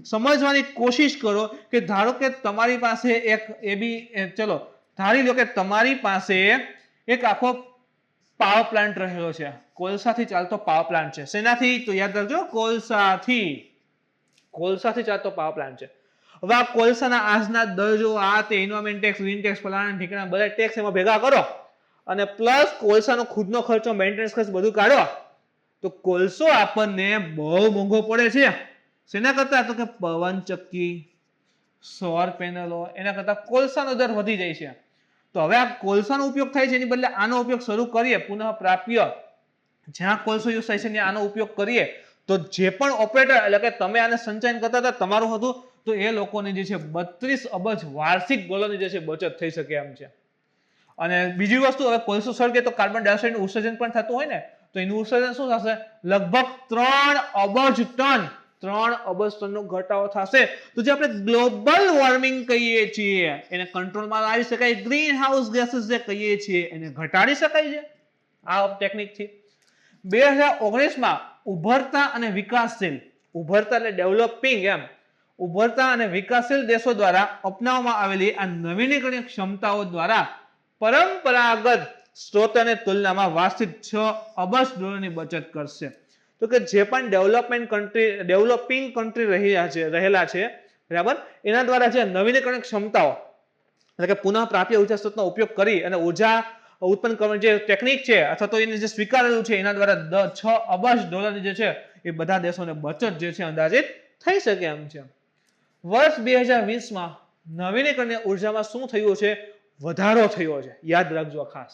સમજવાની કોશિશ કરો કે ધારો કે તમારી પાસે ધારી લો કે તમારી પાસે એક આખો પાવર પ્લાન્ટ રહેલો છે, કોલસાથી ચાલતો પાવર પ્લાન્ટ છે. શેનાથી? તો યાદ રાખજો, કોલસાથી ચાલતો પાવર પ્લાન્ટ છે. હવે આ કોલસાના આજના દરજો, આ તે એન્વાયરમેન્ટ ટેક્સ, ગ્રીન ટેક્સ, ફલાણા ઠીકણા બધા ટેક્સ એમાં ભેગા કરો, અને પ્લસ કોલસાનો ખુદનો ખર્ચો, મેન્ટેનન્સ ખર્ચ બધું કાઢો, તો કોલસો આપણને બહુ મોંઘો પડે છે. શેના કરતા? તો કે પવન ચક્કી, સૌર પેનલો, એના કરતા કોલસાનો દર વધી જાય છે. તો હવે આ કોલસાનો ઉપયોગ થાય છે એની બદલે આનો ઉપયોગ શરૂ કરીએ, પુનઃ પ્રાપ્ય, જ્યાં કોલસો યુઝ થાય છે ત્યાં આનો ઉપયોગ કરીએ, તો જે પણ ઓપરેટર એટલે કે તમે આને સંચાલન કરતા હતા તમારું હતું, તો એ લોકોને જે છે $32 અબજ વાર્ષિક ડોલરની જે છે બચત થઈ શકે એમ છે. અને બીજી વસ્તુ, હવે કોલસો સળગે તો કાર્બન ડાયોક્સાઇડનું ઉત્સર્જન પણ થતું હોય ને, તો એનું ઉત્સર્જન શું થશે? લગભગ 3 અબજ ટનનો ઘટાડો થશે. તો જે આપણે ગ્લોબલ વોર્મિંગ કહીએ છીએ એને કંટ્રોલમાં લાવી શકાય, ગ્રીન હાઉસ ગેસીસ જે કહીએ છીએ એને ઘટાડી શકાય છે આ ટેકનિકથી. 2019માં ઉભરતા અને વિકાસશીલ, ઉભરતા એટલે ડેવલપિંગ એમ, ઉભરતા અને વિકાસશીલ દેશો દ્વારા અપનાવવામાં આવેલી આ નવીનીકરણીય ક્ષમતાઓ દ્વારા પરંપરાગત સ્ત્રોતોની તુલનામાં વાર્ષિક $6 અબજ ની બચત કરશે. તો કે જે પણ ડેવલપિંગ કન્ટ્રી રહેલા છે બરાબર, એના દ્વારા જે નવીનીકરણ ક્ષમતાઓ એટલે કે પુનઃ પ્રાપ્ય ઉર્જા સ્ત્રોતનો ઉપયોગ કરી અને ઉર્જા ઉત્પન્ન કરવાની જે ટેકનિક છે અથવા તો એને જે સ્વીકારેલું છે એના દ્વારા $6 અબજ જે છે એ બધા દેશોને બચત જે છે અંદાજિત થઈ શકે એમ છે. વર્ષ 2020માં નવીનીકરણીય ઉર્જામાં શું થયું છે? વધારો થયો છે. યાદ રાખજો ખાસ.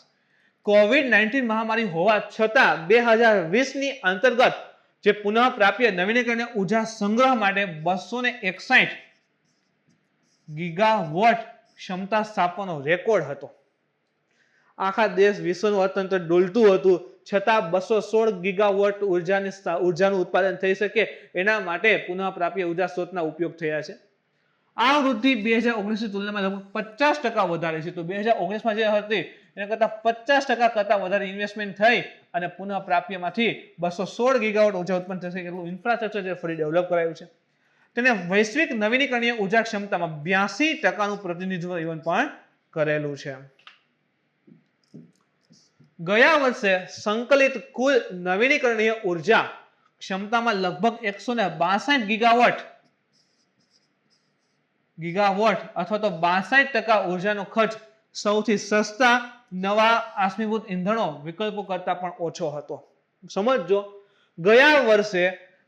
કોવિડ-19 મહામારી હોવા છતાં 2020 ની અંતર્ગત જે પુનઃપ્રાપ્ય નવીનીકરણીય ઉર્જા સંગ્રહ માટે 261 ગીગાવોટ ક્ષમતા સ્થાપવાનો રેકોર્ડ હતો. આખા દેશ વિશ્વનું અર્થતંત્ર ડોલતું હતું, છતાં 216 ગીગાવોટ ઉર્જાનું ઉત્પાદન થઈ શકે એના માટે પુનઃપ્રાપ્ય ઉર્જા સ્ત્રોતના ઉપયોગ થયા છે. આ વૃદ્ધિ 2019 ની તુલનામાં લગભગ 50% વધારે છે. તો 2019માં જે હતી એના કરતાં 50% કરતાં વધારે ઇન્વેસ્ટમેન્ટ થઈ અને પુનઃપ્રાપ્યમાંથી 216 ગીગાવોટ ઉર્જા ઉત્પન્ન થશે એટલું ઇન્ફ્રાસ્ટ્રક્ચર જે ફરી ડેવલપ કરાયું છે. તેને વૈશ્વિક નવીનીકરણીય ઉર્જા ક્ષમતામાં 82%નું પ્રતિનિધિત્વ પણ કરેલું છે. ગયા વર્ષે સંકલિત કુલ નવીનીકરણીય ઉર્જા ક્ષમતામાં લગભગ 162 ગીગાવોટ અથવા તો 62% ઉર્જાનો ખર્ચ સૌથી સસ્તા નવા અશ્મિભૂત ઇંધણો વિકલ્પો કરતા પણ ઓછો હતો. સમજો, ગયા વર્ષે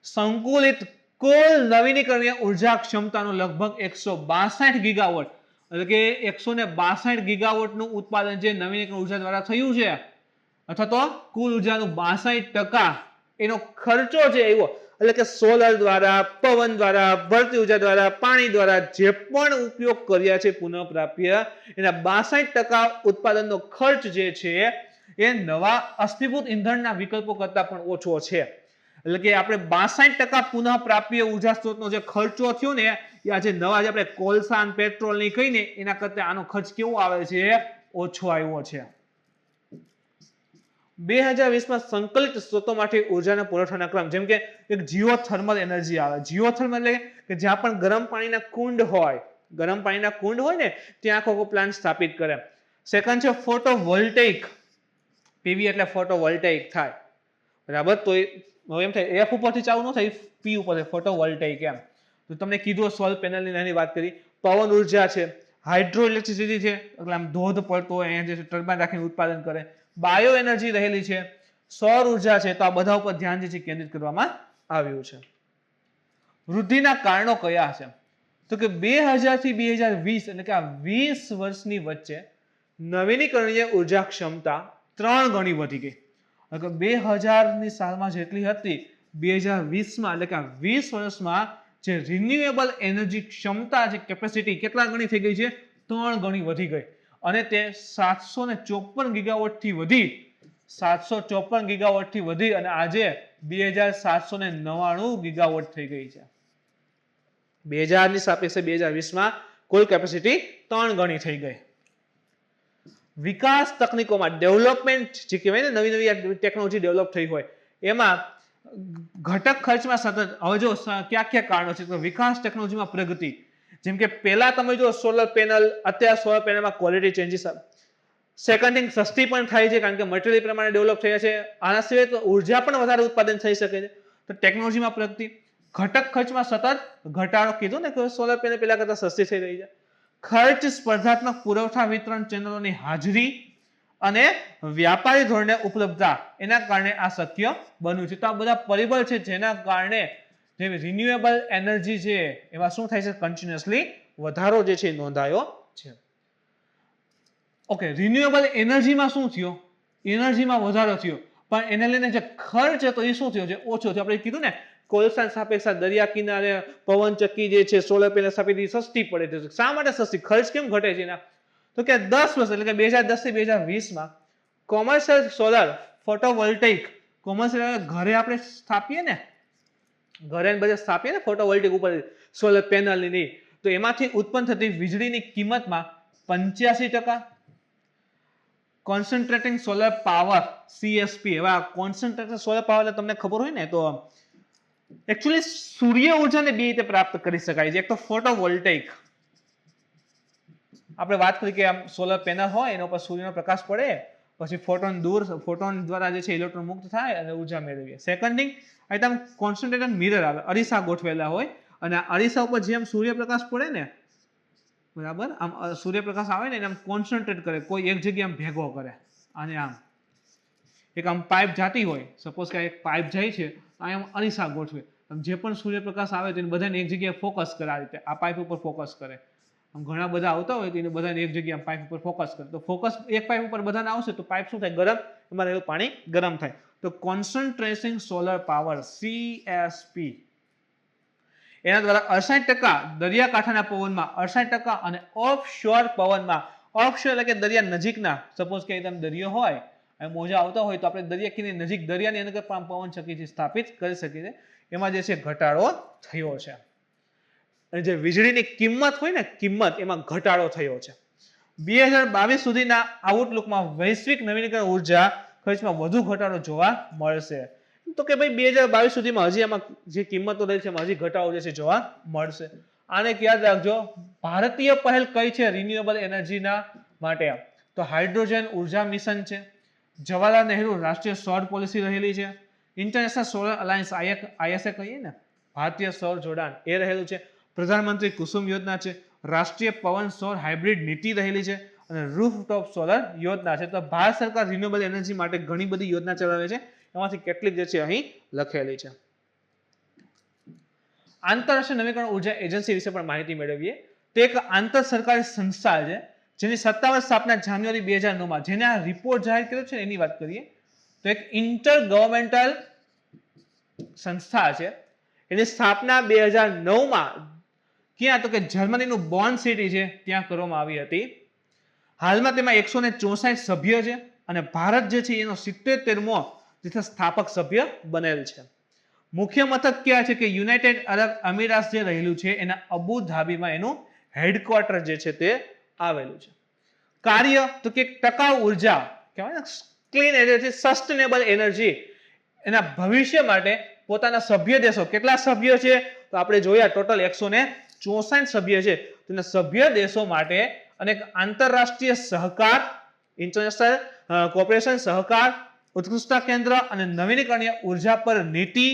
સંકુલિત કુલ નવીનીકરણીય ઉર્જા ક્ષમતાનો લગભગ 162 ગીગાવોટ એટલે કે 162 ગીગાવોટનું ઉત્પાદન જે નવીનીકરણીય ઉર્જા દ્વારા થયું છે અથવા તો કુલ ઉર્જાનું 62% એનો ખર્ચો છે એવો એટલે કે સોલર દ્વારા, પવન દ્વારા, બળતી ઉર્જા દ્વારા, પાણી દ્વારા જે પણ ઉપયોગ કર્યા છે પુનઃપ્રાપ્ય એના 62% ઉત્પાદનનો ખર્ચ જે છે એ નવા અશ્મિભૂત ઇંધણના વિકલ્પો કરતા પણ ઓછો છે. એટલે કે આપણે 62% પુનઃપ્રાપ્ય ઉર્જા સ્ત્રોતનો જે ખર્ચો થયો ને એ આજે નવા જે આપણે કોલસા અને પેટ્રોલ ની કહીને એના કરતા આનો ખર્ચ કેવો આવે છે? ઓછો આવ્યો છે. 2020માં સંકલિત સ્ત્રોતોમાંથી ઉર્જાના પુરવઠાના ક્રમ જેમ કે એક જીઓથર્મલ એનર્જી આવે. જીઓથર્મલ એટલે કે જ્યાં પણ ગરમ પાણીના કુંડ હોય, ને ત્યાં આખો પ્લાન્ટ સ્થાપિત કરે. સેકન્ડ છે ફોટોવોલ્ટેઇક. પીવી એટલે ફોટોવોલ્ટેઇક થાય, બરાબર. તો હવે એમ થાય એફ ઉપરથી ચાલુ ન થાય, પી ઉપર ફોટોવોલ્ટેઇક એમ. તો તમને કીધું સોલ પેનલની નાની વાત કરી. પવન ઉર્જા છે, હાઇડ્રો ઇલેક્ટ્રિસિટી છે એટલે આમ ધોધ પડતો હોય અહીંયા જે ટર્બાઇન રાખીને ઉત્પાદન કરે. બાયો એનર્જી રહેલી છે, સૌર ઉર્જા છે. તો આ બધા ઉપર ધ્યાન જે છે કેન્દ્રિત કરવામાં આવ્યું છે. વૃદ્ધિના કારણો કયા છે? તો કે 2000 થી 2020 એટલે કે આ 20 વર્ષની વચ્ચે નવીનીકરણીય ઉર્જા ક્ષમતા 3 ગણી વધી ગઈ. એટલે કે 2000ની સાલમાં જેટલી હતી 2020માં એટલે કે આ 20 વર્ષમાં જે રિન્યુએબલ એનર્જી ક્ષમતા જે કેપેસિટી કેટલા ગણી થઈ ગઈ છે? 3 ગણી વધી ગઈ અને તે 754 ગીગાવોટથી વધી અને આજે 2799 ગીગાવોટ થઈ ગઈ છે. 2000 ની સાપેક્ષે 2020માં કુલ કેપેસિટી 3 ગણી થઈ ગઈ. વિકાસ તકનીકોમાં ડેવલપમેન્ટ જે કહેવાય ને, નવી નવી ટેકનોલોજી ડેવલપ થઈ હોય એમાં ઘટક ખર્ચમાં સતત હવે જો કયા કારણો છે? તો વિકાસ ટેકનોલોજીમાં પ્રગતિ, જેમ કે પહેલા તમે જો સોલર પેનલ, અત્યારે સોલર પેનલમાં ક્વોલિટી ચેન્જીસ. સેકન્ડ થિંગ, સસ્તી પણ થાય છે કારણ કે મટીરિયલ પ્રમાણે ડેવલપ થયા છે. આના સિવાય તો ઉર્જા પણ વધારે ઉત્પાદન થઈ શકે છે. તો ટેકનોલોજીમાં પ્રગતિ. ઘટક ખર્ચમાં સતત ઘટાડો, કીધું ને કે સોલર પેનલ પહેલા કરતા સસ્તી થઈ રહી છે. ખર્ચ, સ્પર્ધાત્મક પુરવઠા વિતરણ ચેનલોની હાજરી અને વ્યાપારી ધોરણે ઉપલબ્ધતા એના કારણે આ શક્ય બન્યું છે. તો આ બધા પરિબળ છે જેના કારણે જે રિન્યુએબલ એનર્જી છે એમાં શું થાય છે? કન્ટિન્યુઅસલી વધારો જે છે નોંધાયો છે. ઓકે, રિન્યુએબલ એનર્જીમાં શું થયો? એનર્જીમાં વધારો થયો, પણ એને લઈને જે ખર્ચ હતો એ શું થયો છે? ઓછો થયો. આપણે કીધું ને કોલસા સાપેક્ષ દરિયા કિનારે પવન ચક્કી જે છે સોલર પેનલ સ્થાપિત સસ્તી પડે છે. શા માટે સસ્તી? ખર્ચ કેમ ઘટે છે એના? તો કે 10 વર્ષ એટલે કે 2010 થી 2020માં કોમર્શિયલ સોલર ફોટોવોલ્ટેઇક, કોમર્શિયલ ઘરે આપણે સ્થાપીએ ને ફોટોવોલ્ટેઇક ઉપર સોલર પેનલની નહીં, તો એમાંથી ઉત્પન્ન થતી વીજળીની કિંમતમાં 85%, કોન્સન્ટ્રેટિંગ સોલર પાવર CSP. હવે આ કોન્સન્ટ્રેટેડ સોલર પાવર તમને ખબર હોય ને તો એકચ્યુઅલી સૂર્ય ઉર્જાને બે રીતે પ્રાપ્ત કરી શકાય છે. એક તો ફોટોવોલ્ટેઇક, આપણે વાત કરી કે આમ સોલર પેનલ હોય એના ઉપર સૂર્યનો પ્રકાશ પડે પછી ફોટોન દ્વારા જે છે ઇલેક્ટ્રોન મુક્ત થાય અને ઉર્જા મેળવીએ. સેકન્ડ થિંગ, એકદમ કોન્સન્ટ્રેટેડ મિરર આવે, અરીસા ગોઠવેલા હોય અને અરીસા ઉપર જેમ સૂર્યપ્રકાશ પડે ને, બરાબર, આમ સૂર્યપ્રકાશ આવે ને એને આમ કોન્સન્ટ્રેટ કરે, કોઈ એક જગ્યાએ આમ ભેગો કરે. અને આમ એક આમ પાઇપ જાતી હોય, સપોઝ કે એક પાઇપ જાય છે, આમ અરીસા ગોઠવે, જે પણ સૂર્યપ્રકાશ આવે તેને બધાને એક જગ્યાએ ફોકસ કરે. આ રીતે આ પાઇપ ઉપર ફોકસ કરે આમ ઘણા બધા આવતા હોય તો એને બધાને એક જગ્યાએ પાઇપ ઉપર ફોકસ કરે તો ફોકસ એક પાઇપ ઉપર બધાને આવશે તો પાઇપ શું થાય ગરમ, એમાં રહેલું પાણી ગરમ થાય. તો કોન્સન્ટ્રેટિંગ સોલર પાવર CSP એના દ્વારા 68% દરિયાકાંઠાના પવનમાં 68% અને ઓફશોર પવનમાં, ઓફશોર એટલે કે દરિયા નજીકના, સપોઝ કે એકદમ દરિયો હોય અને મોજા આવતા હોય તો આપણે દરિયા કિનારે નજીક દરિયાની અંદર પણ પવન શક્તિ સ્થાપિત કરી શકીએ છીએ. એમાં જે છે ઘટાડો થયો છે. અને જે વીજળીની કિંમત હોય ને કિંમત એમાં ઘટાડો થયો છે. 2022 સુધીના આઉટલુકમાં વૈશ્વિક નવીનીકરણ ઉર્જા ખર્ચમાં વધુ ઘટાડો જોવા મળશે. તો કે ભાઈ 2022 સુધીમાં હજી આમાં જે કિંમતો રહી છે એમાં હજી ઘટાડો જે છે જોવા મળશે. આને યાદ રાખજો. ભારતીય પહેલ કઈ છે રિન્યુએબલ એનર્જીના માટે? તો હાઇડ્રોજન ઉર્જા મિશન છે, જવાહરલાલ નહેરુ રાષ્ટ્રીય સૌર પોલિસી રહેલી છે, ઇન્ટરનેશનલ સોલર અલાયન્સ ISA કહીએ ને, ભારતીય સૌર જોડાણ એ રહેલું છે, પ્રધાનમંત્રી કુસુમ યોજના છે, રાષ્ટ્રીય પવન સૌર હાઇબ્રિડ નીતિ રહેલી છે અને રૂફટોપ સોલર યોજના છે. તો ભારત સરકાર રિન્યુએબલ એનર્જી માટે ઘણી બધી યોજના ચલાવે છે, એમાંથી કેટલીક જે છે અહીં લખેલી છે. આંતરરાષ્ટ્રીય નવીકરણ ઉર્જા એજન્સી વિશે પણ માહિતી મેળવીએ. તે એક આંતર સરકારી સંસ્થા છે જેની 57 સ્થાપના જાન્યુઆરી 2009માં, જેને આ રિપોર્ટ જાહેર કર્યો છે એની વાત કરીએ તો એક ઇન્ટર ગવર્મેન્ટલ સંસ્થા છે. એની સ્થાપના 2009માં ક્યાં? તો કે જર્મનીનું બોન સિટી છે ત્યાં કરવામાં આવી હતી. હાલમાં તેમાં 164 સભ્ય છે અને ભારત જે છે એનો 77મો સ્થાપક સભ્ય બનેલ છે. મુખ્ય મથક ક્યાં છે? કે યુનાઇટેડ અરબ અમીરાત જે રહેલું છે એના અબુ ધાબીમાં એનું હેડક્વાર્ટર જે છે તે આવેલું છે. કાર્ય તો કે ટકાઉ ઉર્જા કહેવાય ને, ક્લીન એનર્જી, સસ્ટેનેબલ એનર્જી એના ભવિષ્ય માટે પોતાના સભ્ય દેશો, કેટલા સભ્ય છે તો આપણે જોયા ટોટલ 164 સભ્ય છે. તેના સભ્ય દેશો માટે અને આંતરરાષ્ટ્રીય સહકાર, ઇન્ટરનેશનલ કોઓપરેશન સહકાર, ઉત્કૃષ્ટતા કેન્દ્ર અને નવીનીકરણીય ઉર્જા પર નીતિ,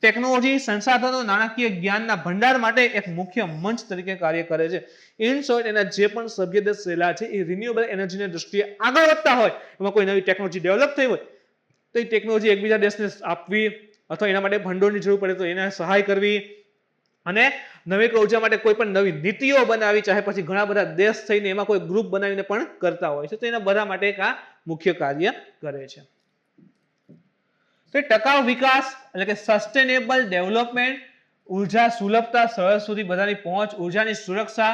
ટેકનોલોજી, સંસાધનો, નાણાકીય જ્ઞાનના ભંડાર માટે એક મુખ્ય મંચ તરીકે કાર્ય કરે છે. ઇન શોર્ટ, એના જે પણ સભ્ય દેશ રહેલા છે એ રિન્યુએબલ એનર્જીની દ્રષ્ટિએ આગળ વધતા હોય, એમાં કોઈ નવી ટેકનોલોજી ડેવલપ થઈ હોય તો એ ટેકનોલોજી એકબીજા દેશને આપવી અથવા એના માટે ભંડોળની જરૂર પડે તો એને સહાય કરવી અને નવીકરણ ઉર્જા માટે કોઈ પણ નવી નીતિઓ બનાવી, ચાહે પછી ઘણા બધા દેશ થઈને એમાં કોઈ ગ્રુપ બનાવીને પણ કરતા હોય છે. તો એના બધા માટે એક આ મુખ્ય કાર્ય કરે છે. તો ટકાઉ વિકાસ એટલે કે સસ્ટેનેબલ ડેવલપમેન્ટ, ઉર્જા સુલભતા, સરળ સુધી બધાની પહોંચ, ઉર્જાની સુરક્ષા,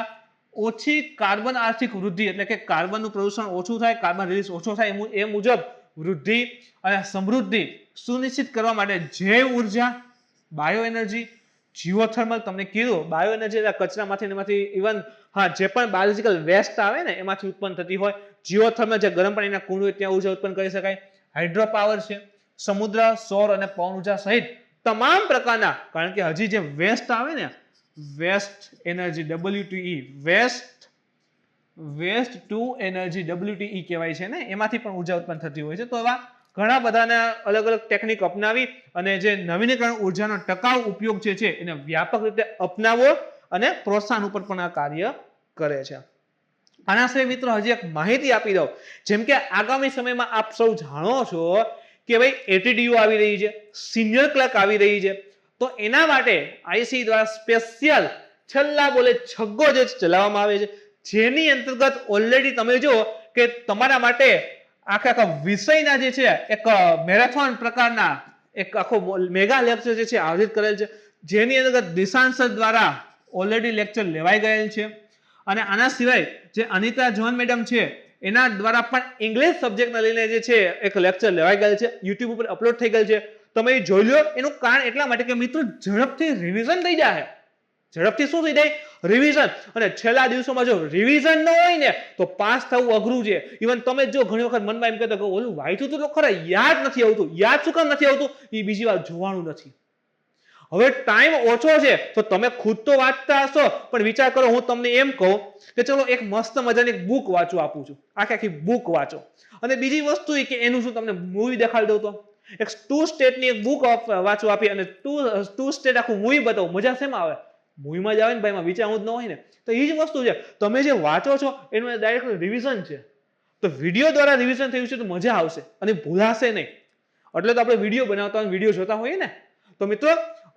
ઓછી કાર્બન આર્થિક વૃદ્ધિ એટલે કે કાર્બનનું પ્રદૂષણ ઓછું થાય, કાર્બન રિલીઝ ઓછો થાય એ મુજબ વૃદ્ધિ અને સમૃદ્ધિ સુનિશ્ચિત કરવા માટે જૈવ ઉર્જા, બાયો એનર્જી, જીઓથર્મલ, તમને કીધું બાયો એનર્જી એટલે કચરામાંથી એમાંથી ઇવન જે પણ બાયોલોજિકલ વેસ્ટ આવે ને એમાંથી ઉત્પન્ન થતી હોય, જીઓથર્મલ જે ગરમ પાણીના કુંડ હોય ત્યાં ઉર્જા ઉત્પન્ન કરી શકાય, હાઇડ્રો પાવર છે, સમુદ્ર, સૌર અને પવન ઉર્જા સહિત તમામ પ્રકારના, કારણ કે હજી જે વેસ્ટ આવે ને, waste energy WTE, waste to energy WTE કહેવાય છે ને, એમાંથી પણ ઉર્જા ઉત્પન્ન થતી હોય છે. તો એવા ઘણા બધાના અલગ અલગ ટેકનિક અપનાવી અને જે નવીનીકરણ ઉર્જાનો ટકાઉ ઉપયોગ જે છે એને વ્યાપક રીતે અપનાવવો અને પ્રોત્સાહન ઉપર પણ આ કાર્ય કરે છે. આના સિવાય મિત્રો હજી એક માહિતી આપી દઉં, જેમ કે આગામી સમયમાં આપ સૌ જાણો છો કે ભાઈ ATDO આવી રહી છે, સિનિયર ક્લર્ક આવી રહી છે. તો એના માટે IC દ્વારા સ્પેશિયલ છેલ્લા બોલે છગ્ગો જે ચલાવવામાં આવે છે, જેની અંતર્ગત ઓલરેડી તમે જો કે તમારા માટે આખા વિષયના જે છે એક મેરેથોન પ્રકારના એક આખો મેગા લેક્ચર જે છે આયોજિત કરેલ છે, જેની અંતર્ગત દિશાંશ દ્વારા ઓલરેડી લેક્ચર લેવાઈ ગયેલ છે. અને આના સિવાય જે અનિતા જોન મેડમ છે એના દ્વારા પણ ઇંગ્લિશ સબ્જેક્ટને લઈને જે છે એક લેક્ચર લેવાઈ ગયેલ છે, યુટ્યુબ ઉપર અપલોડ થઈ ગયેલ છે. તમે એ જોઈ લો. એનું કારણ એટલા માટે કે મિત્રો ઝડપથી રિવિઝન થઈ જાય. ઝડપથી શું થઈ જાય? રિવિઝન. અને છેલ્લા દિવસોમાં જો રિવિઝન ન હોય ને તો પાસ થવું અઘરું છે. ઇવન તમે જો ઘણી વખત મનમાં એમ કહેતા કે ઓલું વાંચ્યું તો ખરા, યાદ નથી આવતું. યાદ શું કામ નથી આવતું? એ બીજી વાર જોવાનું નથી. હવે ટાઈમ ઓછો છે તો તમે ખુદ તો વાંચતા હશો, પણ વિચાર કરો હું તમને એમ કહું કે ચલો એક મસ્ત મજાની બુક વાંચવા આપું છું, આખી બુક વાંચો. અને બીજી વસ્તુ એ કે એનું શું તમને મૂવી દેખાડી દઉં તો એક ટુ સ્ટેટની એક બુક વાંચવા આપી અને ટુ સ્ટેટ આખું મૂવી બતાવું, મજા શેમાં આવે? મૂવીમાં જ આવે ને ભાઈ, એમાં વિચારવું જ ન હોય ને. તો એ જ વસ્તુ છે, તમે જે વાંચો છો એનું ડાયરેક્ટ રિવિઝન છે. તો વિડીયો દ્વારા રિવિઝન થયું છે તો મજા આવશે અને ભૂલાશે નહીં. એટલે તો આપણે વિડીયો બનાવતા હોય, વિડીયો જોતા હોઈએ ને. તો મિત્રો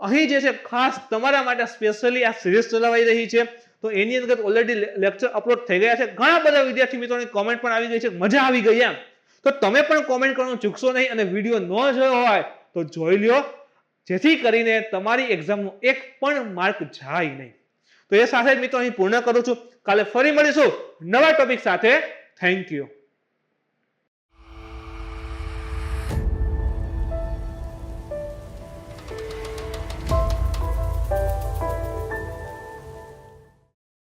અહીં જે છે ખાસ તમારા માટે સ્પેશિયલી આ સિરીઝ ચલાવાઈ રહી છે. તો એની અંદર ઓલરેડી લેક્ચર અપલોડ થઈ ગયા છે. ઘણા બધા વિદ્યાર્થી મિત્રોની કોમેન્ટ પણ આવી ગઈ છે, મજા આવી ગઈ એમ. તો તમે પણ કોમેન્ટ કરવાનું ચૂકશો નહીં અને વિડીયો ન જોયો હોય તો જોઈ લ્યો, જેથી કરીને તમારી એક્ઝામનો એક પણ માર્ક જાય નહીં. તો એ સાથે જ મિત્રો અહીં પૂર્ણ કરું છું. કાલે ફરી મળીશું નવા ટોપિક સાથે. Thank you.